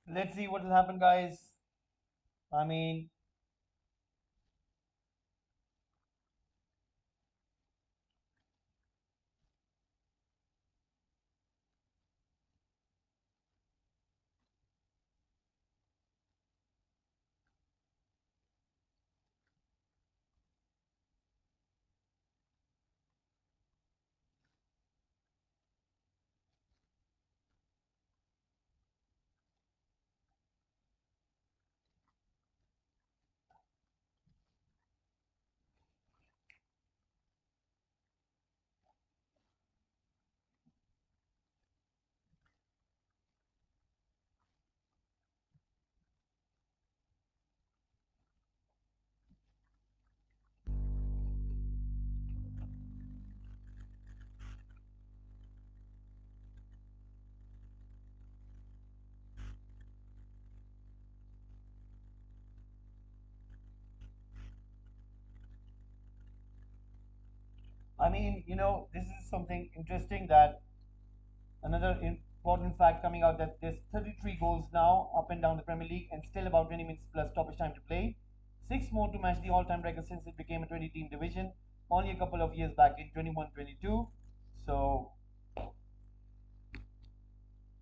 Let's see what will happen, guys. I mean, I mean, this is something interesting that another important fact coming out that there's 33 goals now up and down the Premier League and still about 20 minutes plus stoppage time to play. Six more to match the all-time record since it became a 20-team division only a couple of years back in 21-22. So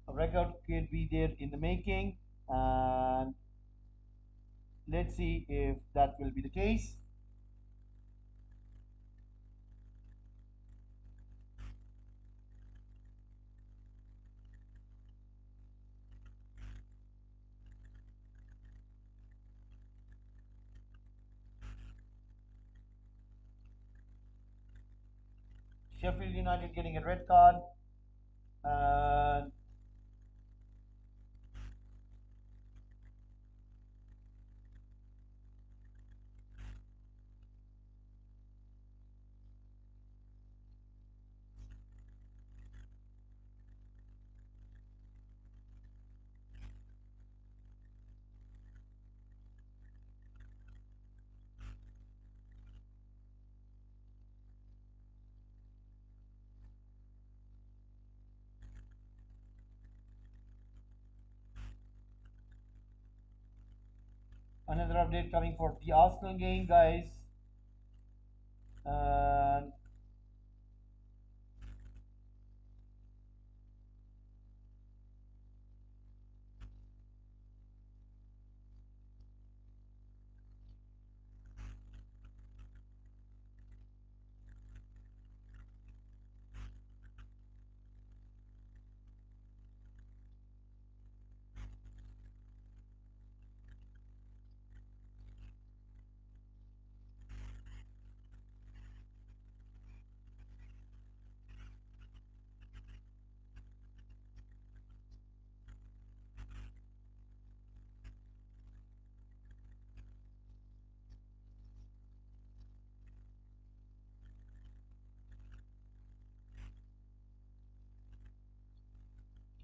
a record could be there in the making, and let's see if that will be the case. Sheffield United getting a red card, and another update coming for the Arsenal game, guys. And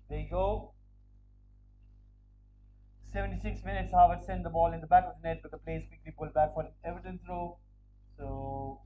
there you go. 76 minutes, Harvard sent the ball in the back of the net, but the play is quickly pulled back for an Everton throw. So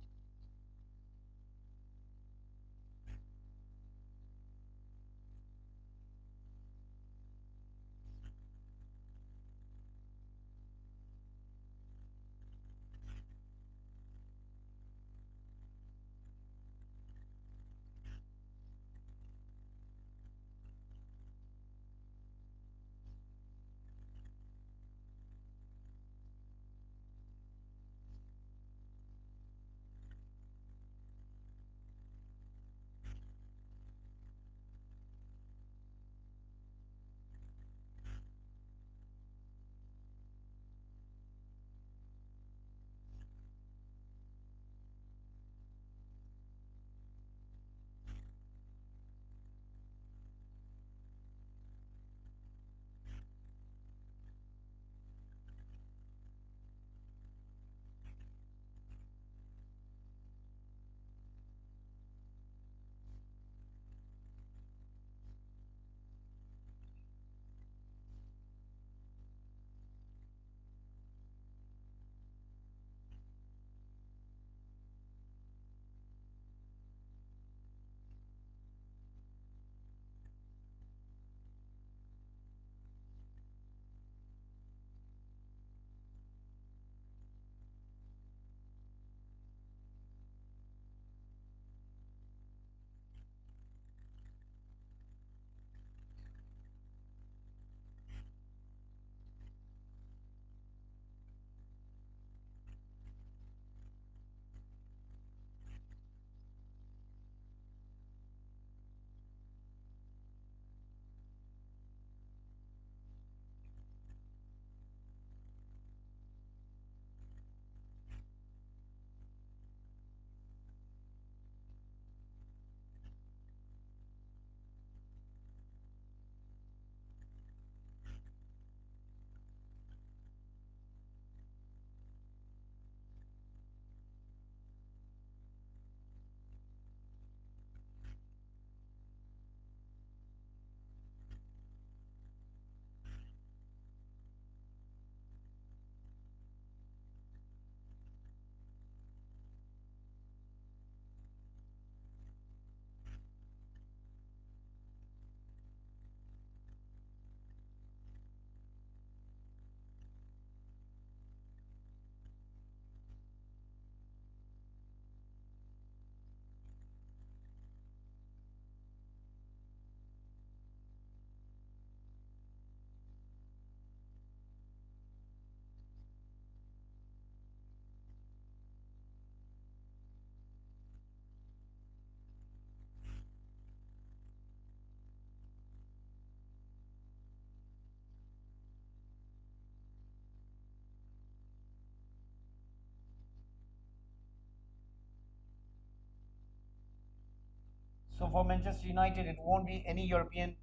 So for Manchester United, it won't be any European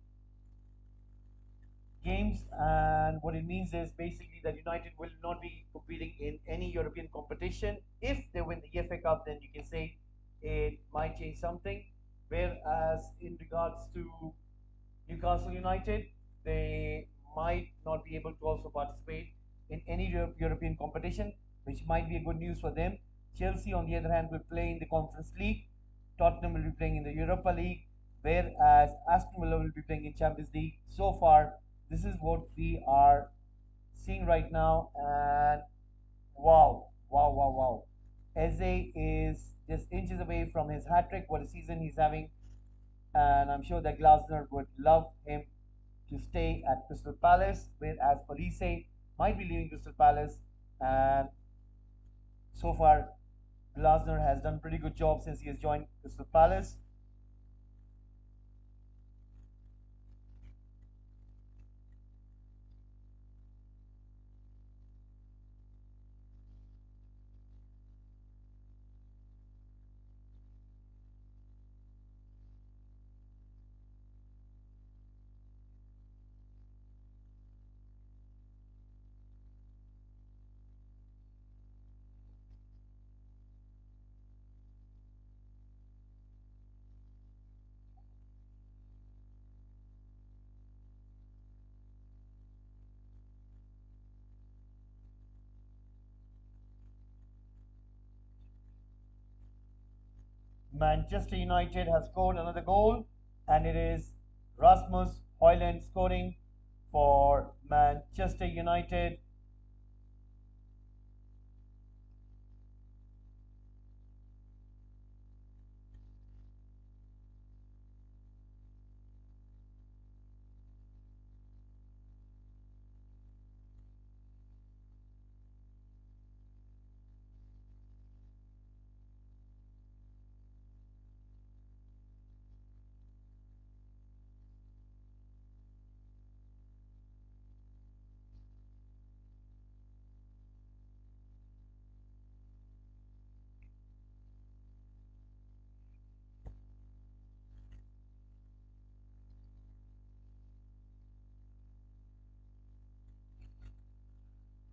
games, and what it means is basically that United will not be competing in any European competition. If they win the FA Cup, then you can say it might change something. Whereas in regards to Newcastle United, they might not be able to also participate in any European competition, which might be a good news for them. Chelsea, on the other hand, will play in the Conference League. Tottenham will be playing in the Europa League, whereas Aston Villa will be playing in Champions League. So far, this is what we are seeing right now, and wow, wow, wow, wow. Eze is just inches away from his hat trick. What a season he's having, and I'm sure that Glasner would love him to stay at Crystal Palace, whereas Police might be leaving Crystal Palace. And so far, Glasner has done pretty good job since he has joined Crystal Palace. Manchester United has scored another goal, and it is Rasmus Højlund scoring for Manchester United.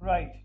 Right.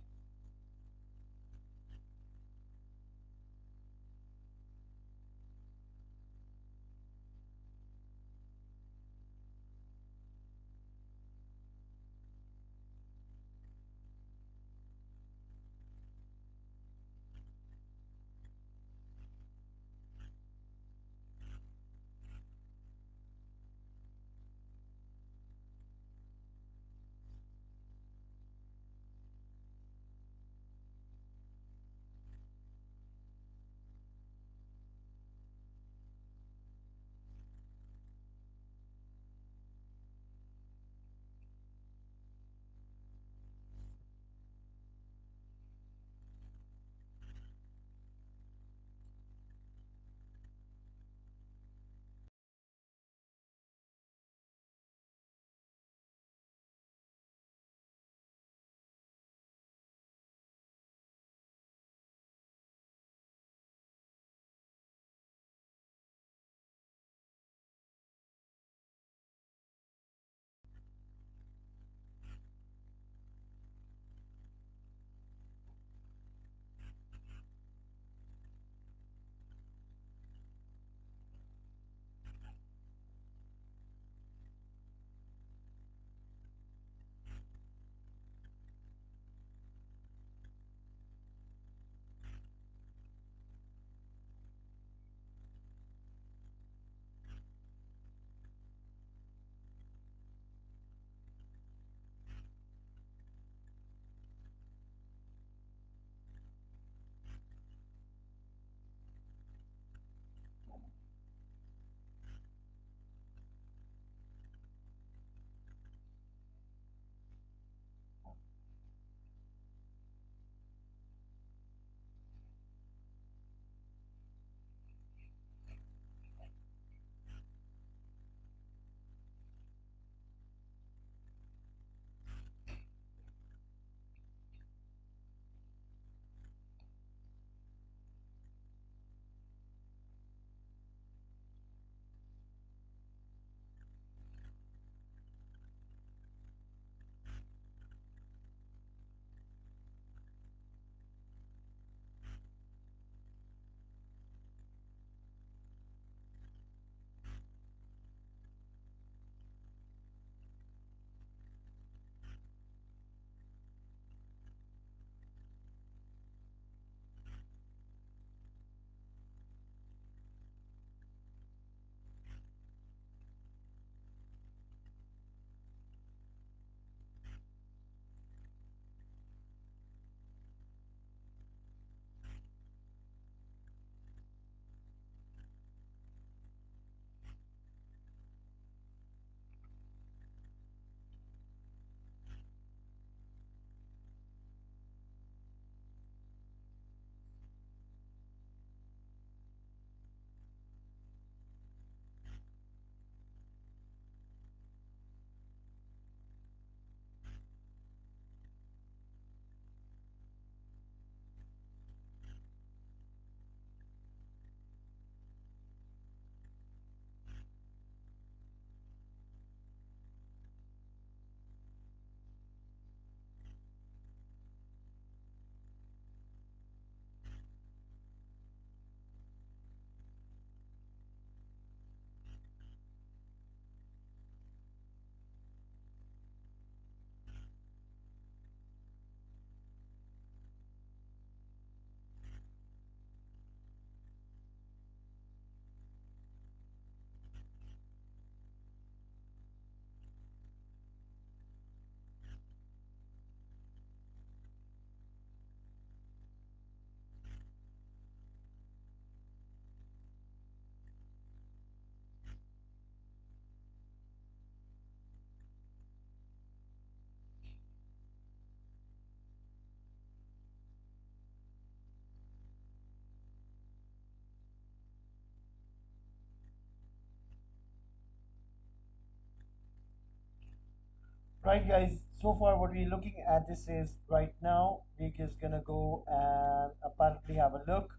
Right, guys. So far, what we're looking at this is right now we're just gonna go and apparently have a look,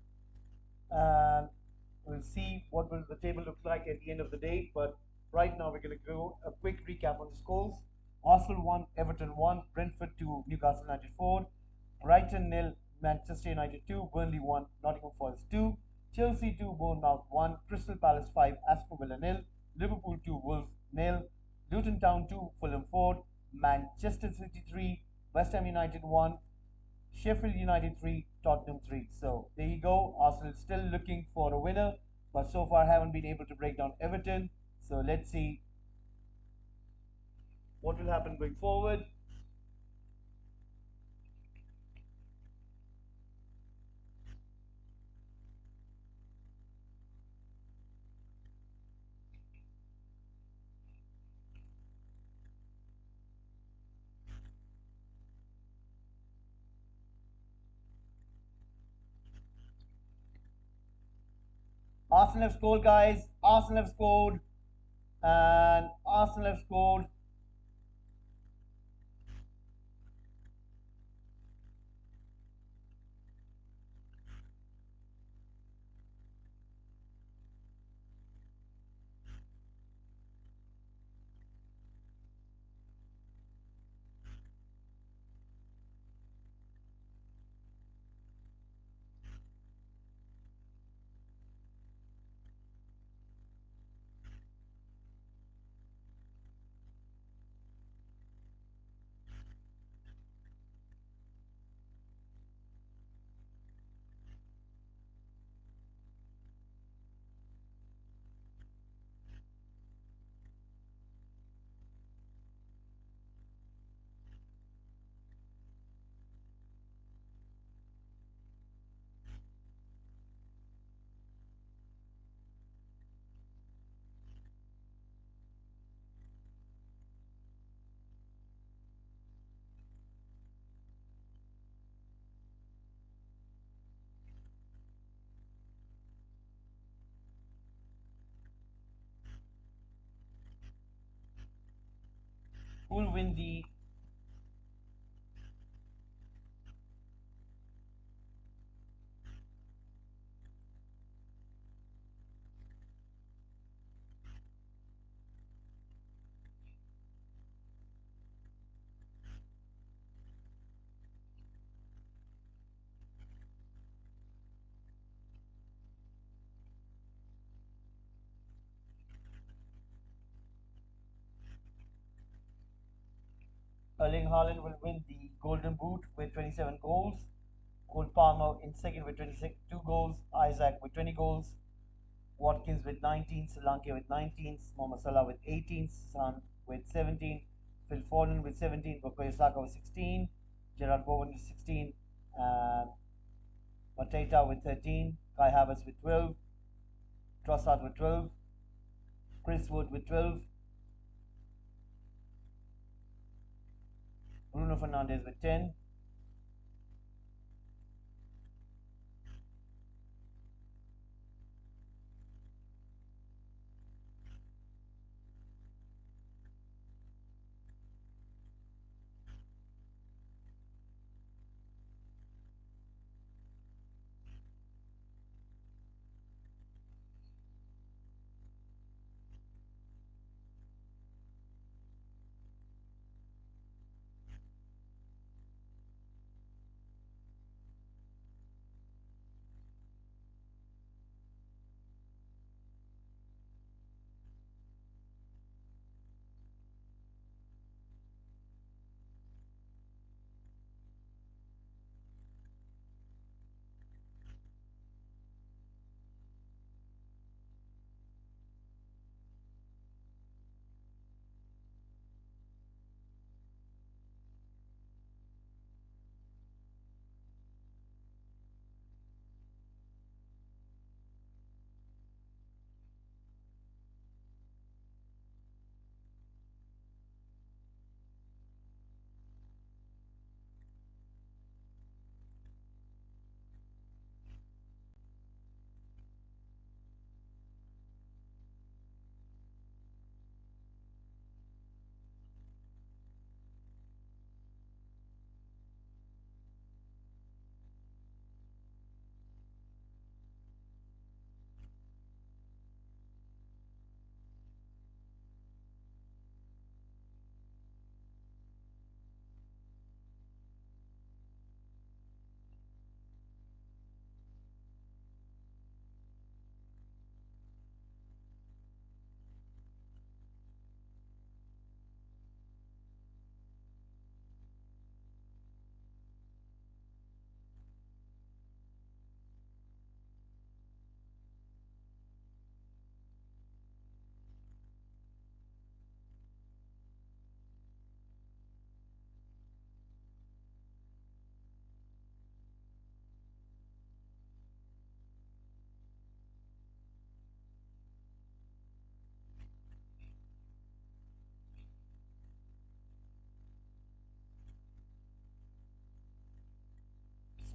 and we'll see what will the table look like at the end of the day. But right now, we're gonna go a quick recap on the scores. Arsenal 1, Everton 1, Brentford 2, Newcastle United 4, Brighton nil, Manchester United 2, Burnley 1, Nottingham Forest 2, Chelsea 2, Bournemouth 1, Crystal Palace 5, Aston Villa nil, Liverpool 2, Wolves nil, Luton Town 2, Fulham 4, Manchester City 3, West Ham United 1, Sheffield United 3, Tottenham 3. So there you go. Arsenal still looking for a winner, but so far haven't been able to break down Everton. So let's see what will happen going forward. Arsenal have scored, guys. Arsenal have scored, and Arsenal have scored. Who will win the Erling Haaland will win the Golden Boot with 27 goals. Cole Palmer in second with 22 goals. Isaac with 20 goals. Watkins with 19, Solanke with 19, Mohamed Salah with 18, Son with 17, Phil Foden with 17, Bukayo Saka with 16, Gerard Bowen with 16, and Mateta with 13, Kai Havertz with 12, Trossard with 12, Chris Wood with 12, Bruno Fernandes with 10.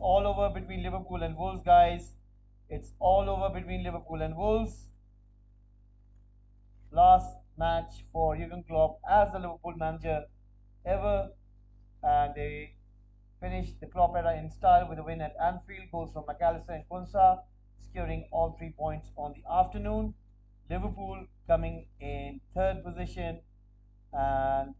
all over between Liverpool and Wolves, guys. It's all over between Liverpool and Wolves. Last match for Jurgen Klopp as the Liverpool manager ever, and they finished the Klopp era in style with a win at Anfield. Goals from McAllister and Konsa, securing all 3 points on the afternoon. Liverpool coming in third position and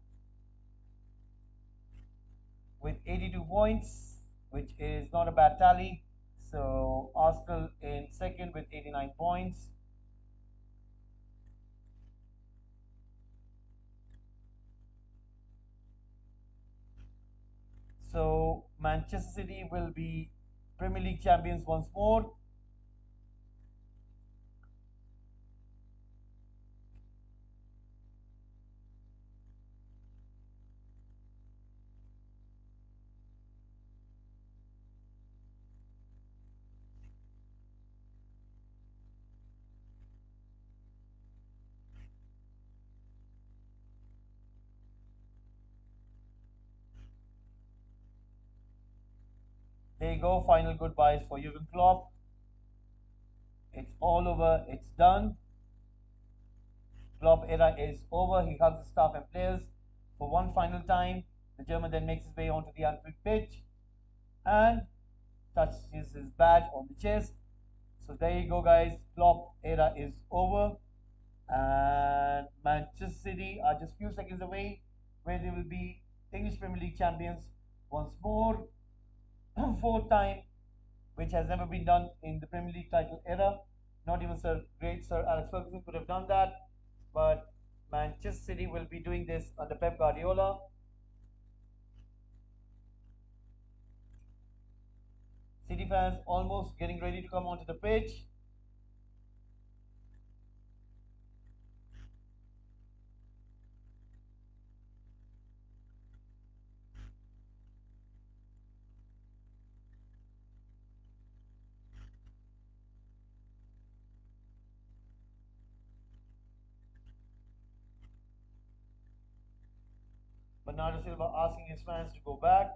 with 82 points, which is not a bad tally. So Arsenal in second with 89 points. So Manchester City will be Premier League champions once more. There you go, final goodbyes for Jurgen Klopp. It's all over, it's done. Klopp era is over. He hugs the staff and players for one final time. The German then makes his way onto the Anfield pitch and touches his badge on the chest. So there you go, guys. Klopp era is over, and Manchester City are just few seconds away, where they will be English Premier League champions once more, fourth time, which has never been done in the Premier League title era. Not even great Sir Alex Ferguson could have done that, but Manchester City will be doing this under Pep Guardiola. City fans almost getting ready to come onto the pitch. Bernardo Silva asking his fans to go back.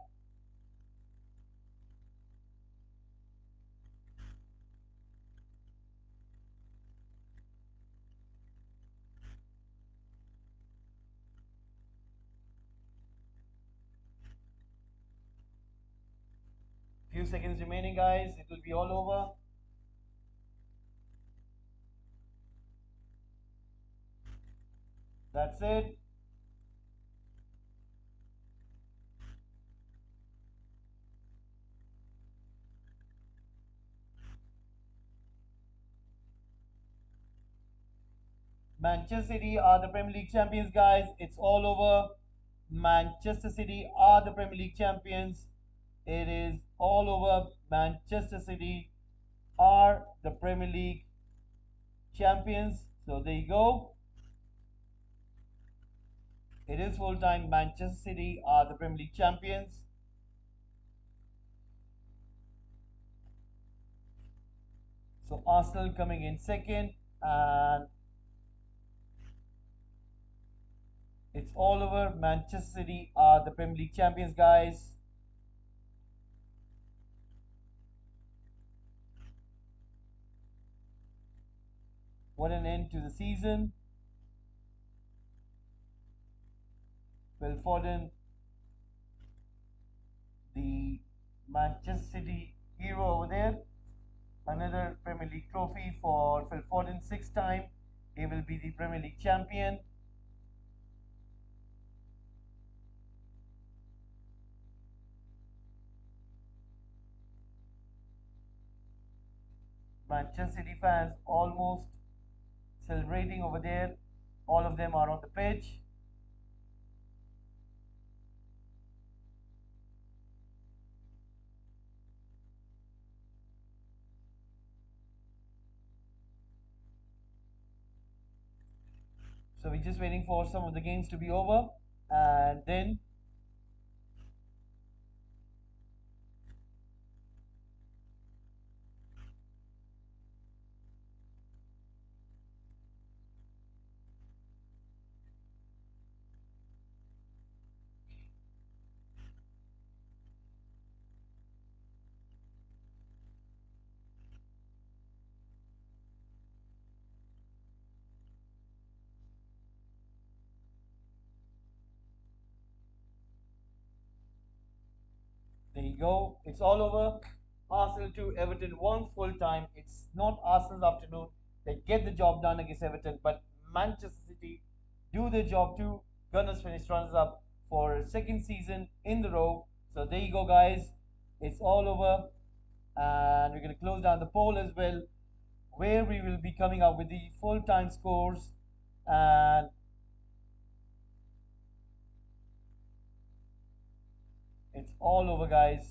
Few seconds remaining, guys. It will be all over. That's it. Manchester City are the Premier League champions, guys. It's all over. Manchester City are the Premier League champions. It is all over. Manchester City are the Premier League champions. So there you go. It is full time. Manchester City are the Premier League champions. So Arsenal coming in second, and it's all over. Manchester City are the Premier League champions, guys. What an end to the season. Phil Foden, the Manchester City hero over there. Another Premier League trophy for Phil Foden, sixth time. He will be the Premier League champion. Manchester City fans almost celebrating over there. All of them are on the pitch. So we're just waiting for some of the games to be over, and then you go. It's all over. Arsenal 2, Everton 1 full time. It's not Arsenal's afternoon. They get the job done against Everton, but Manchester City do their job too. Gunners finish runners up for a second season in the row. So there you go, guys. It's all over. And we're going to close down the poll as well, where we will be coming up with the full time scores. And it's all over, guys.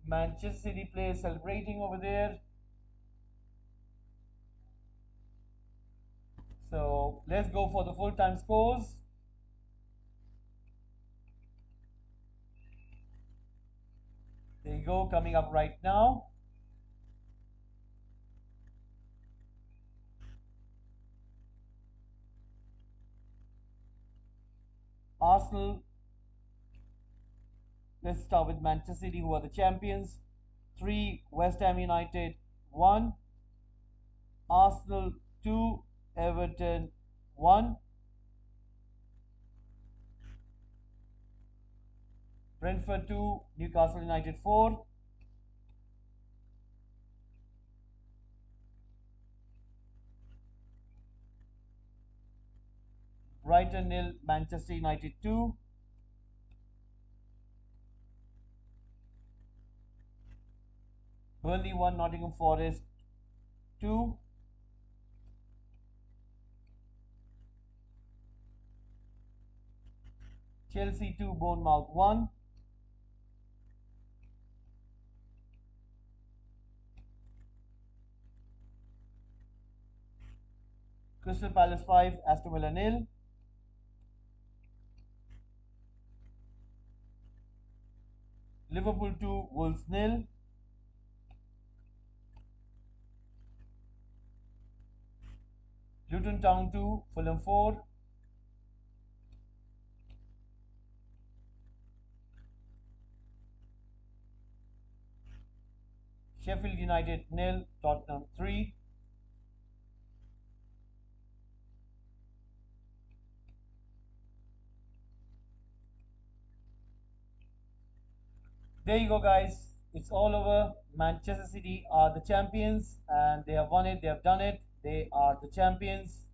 Manchester City players celebrating over there. So let's go for the full time scores. There you go, coming up right now. Arsenal, let's start with Manchester City, who are the champions. 3, West Ham United 1, Arsenal 2, Everton 1, Brentford 2, Newcastle United 4, Brighton nil, Manchester United 2, Burnley 1, Nottingham Forest 2, Chelsea 2, Bournemouth 1, Crystal Palace 5, Aston Villa nil, Liverpool 2, Wolves nil, Luton Town 2, Fulham 4, Sheffield United nil, Tottenham 3, there you go, guys. It's all over. Manchester City are the champions and they have won it. They have done it. They are the champions.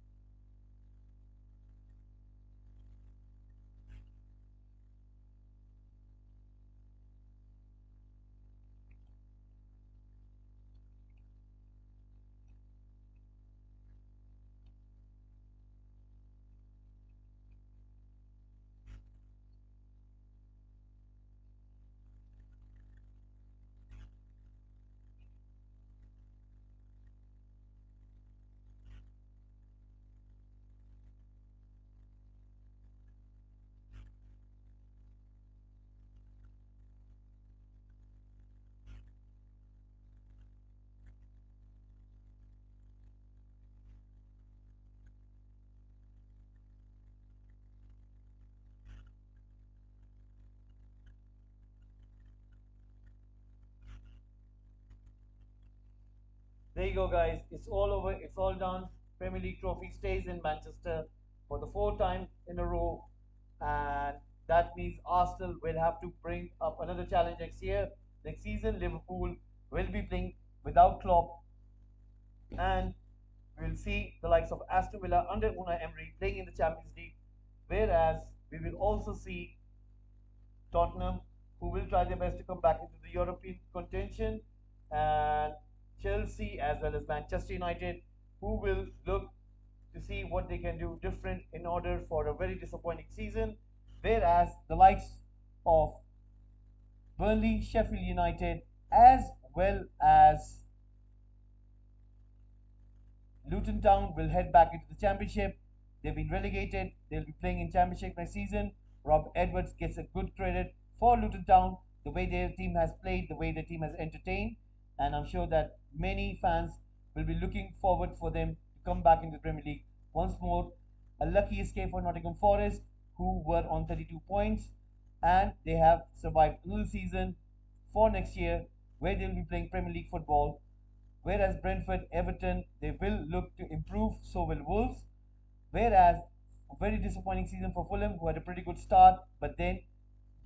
There you go, guys. It's all over. It's all done. Premier League trophy stays in Manchester for the fourth time in a row. And that means Arsenal will have to bring up another challenge next year. Next season, Liverpool will be playing without Klopp. And we'll see the likes of Aston Villa under Unai Emery playing in the Champions League. Whereas we will also see Tottenham, who will try their best to come back into the European contention, and Chelsea as well as Manchester United, who will look to see what they can do different in order for a very disappointing season. Whereas the likes of Burnley, Sheffield United, as well as Luton Town will head back into the Championship. They've been relegated. They'll be playing in Championship next season. Rob Edwards gets a good credit for Luton Town, the way their team has played, the way their team has entertained. And I'm sure that many fans will be looking forward for them to come back into the Premier League once more. A lucky escape for Nottingham Forest, who were on 32 points. And they have survived another season for next year, where they'll be playing Premier League football. Whereas Brentford, Everton, they will look to improve, so will Wolves. Whereas a very disappointing season for Fulham, who had a pretty good start, but then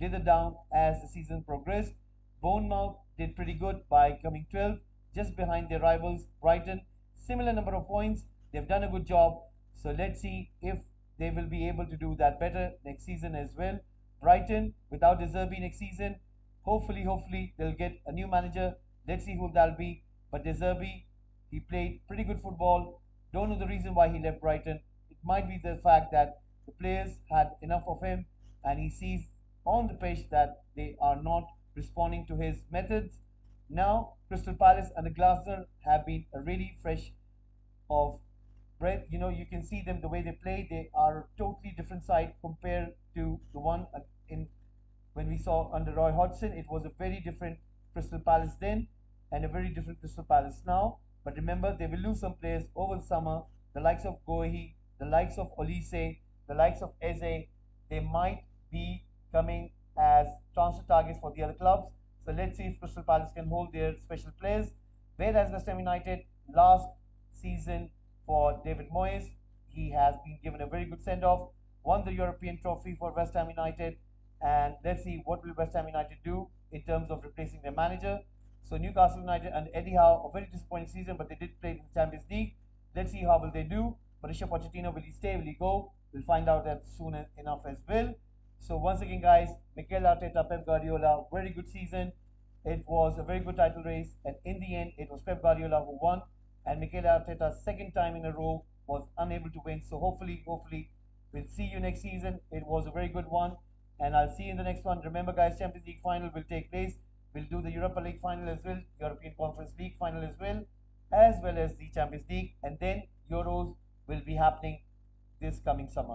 dithered down as the season progressed. Bournemouth did pretty good by coming 12th, just behind their rivals Brighton. Similar number of points. They've done a good job. So let's see if they will be able to do that better next season as well. Brighton, without De Zerbi next season, hopefully they'll get a new manager. Let's see who that'll be. But De Zerbi, he played pretty good football. Don't know the reason why he left Brighton. It might be the fact that the players had enough of him and he sees on the pitch that they are not responding to his methods. Now, Crystal Palace and the Glasner have been a really fresh of breath. You know, you can see them the way they play. They are a totally different side compared to the one in when we saw under Roy Hodgson. It was a very different Crystal Palace then and a very different Crystal Palace now. But remember, they will lose some players over the summer. The likes of Gohi, the likes of Olise, the likes of Eze. They might be coming as transfer targets for the other clubs. So let's see if Crystal Palace can hold their special players. Whereas West Ham United last season for David Moyes, he has been given a very good send off, won the European trophy for West Ham United, and let's see what will West Ham United do in terms of replacing their manager. So Newcastle United and Eddie Howe, a very disappointing season, but they did play in the Champions League. Let's see how will they do. Mauricio Pochettino, will he stay? Will he go? We'll find out that soon enough as well. So once again, guys, Mikel Arteta, Pep Guardiola, very good season. It was a very good title race, and in the end, it was Pep Guardiola who won, and Mikel Arteta's second time in a row was unable to win. So hopefully, we'll see you next season. It was a very good one, and I'll see you in the next one. Remember, guys, Champions League final will take place. We'll do the Europa League final as well, European Conference League final as well as the Champions League, and then Euros will be happening this coming summer.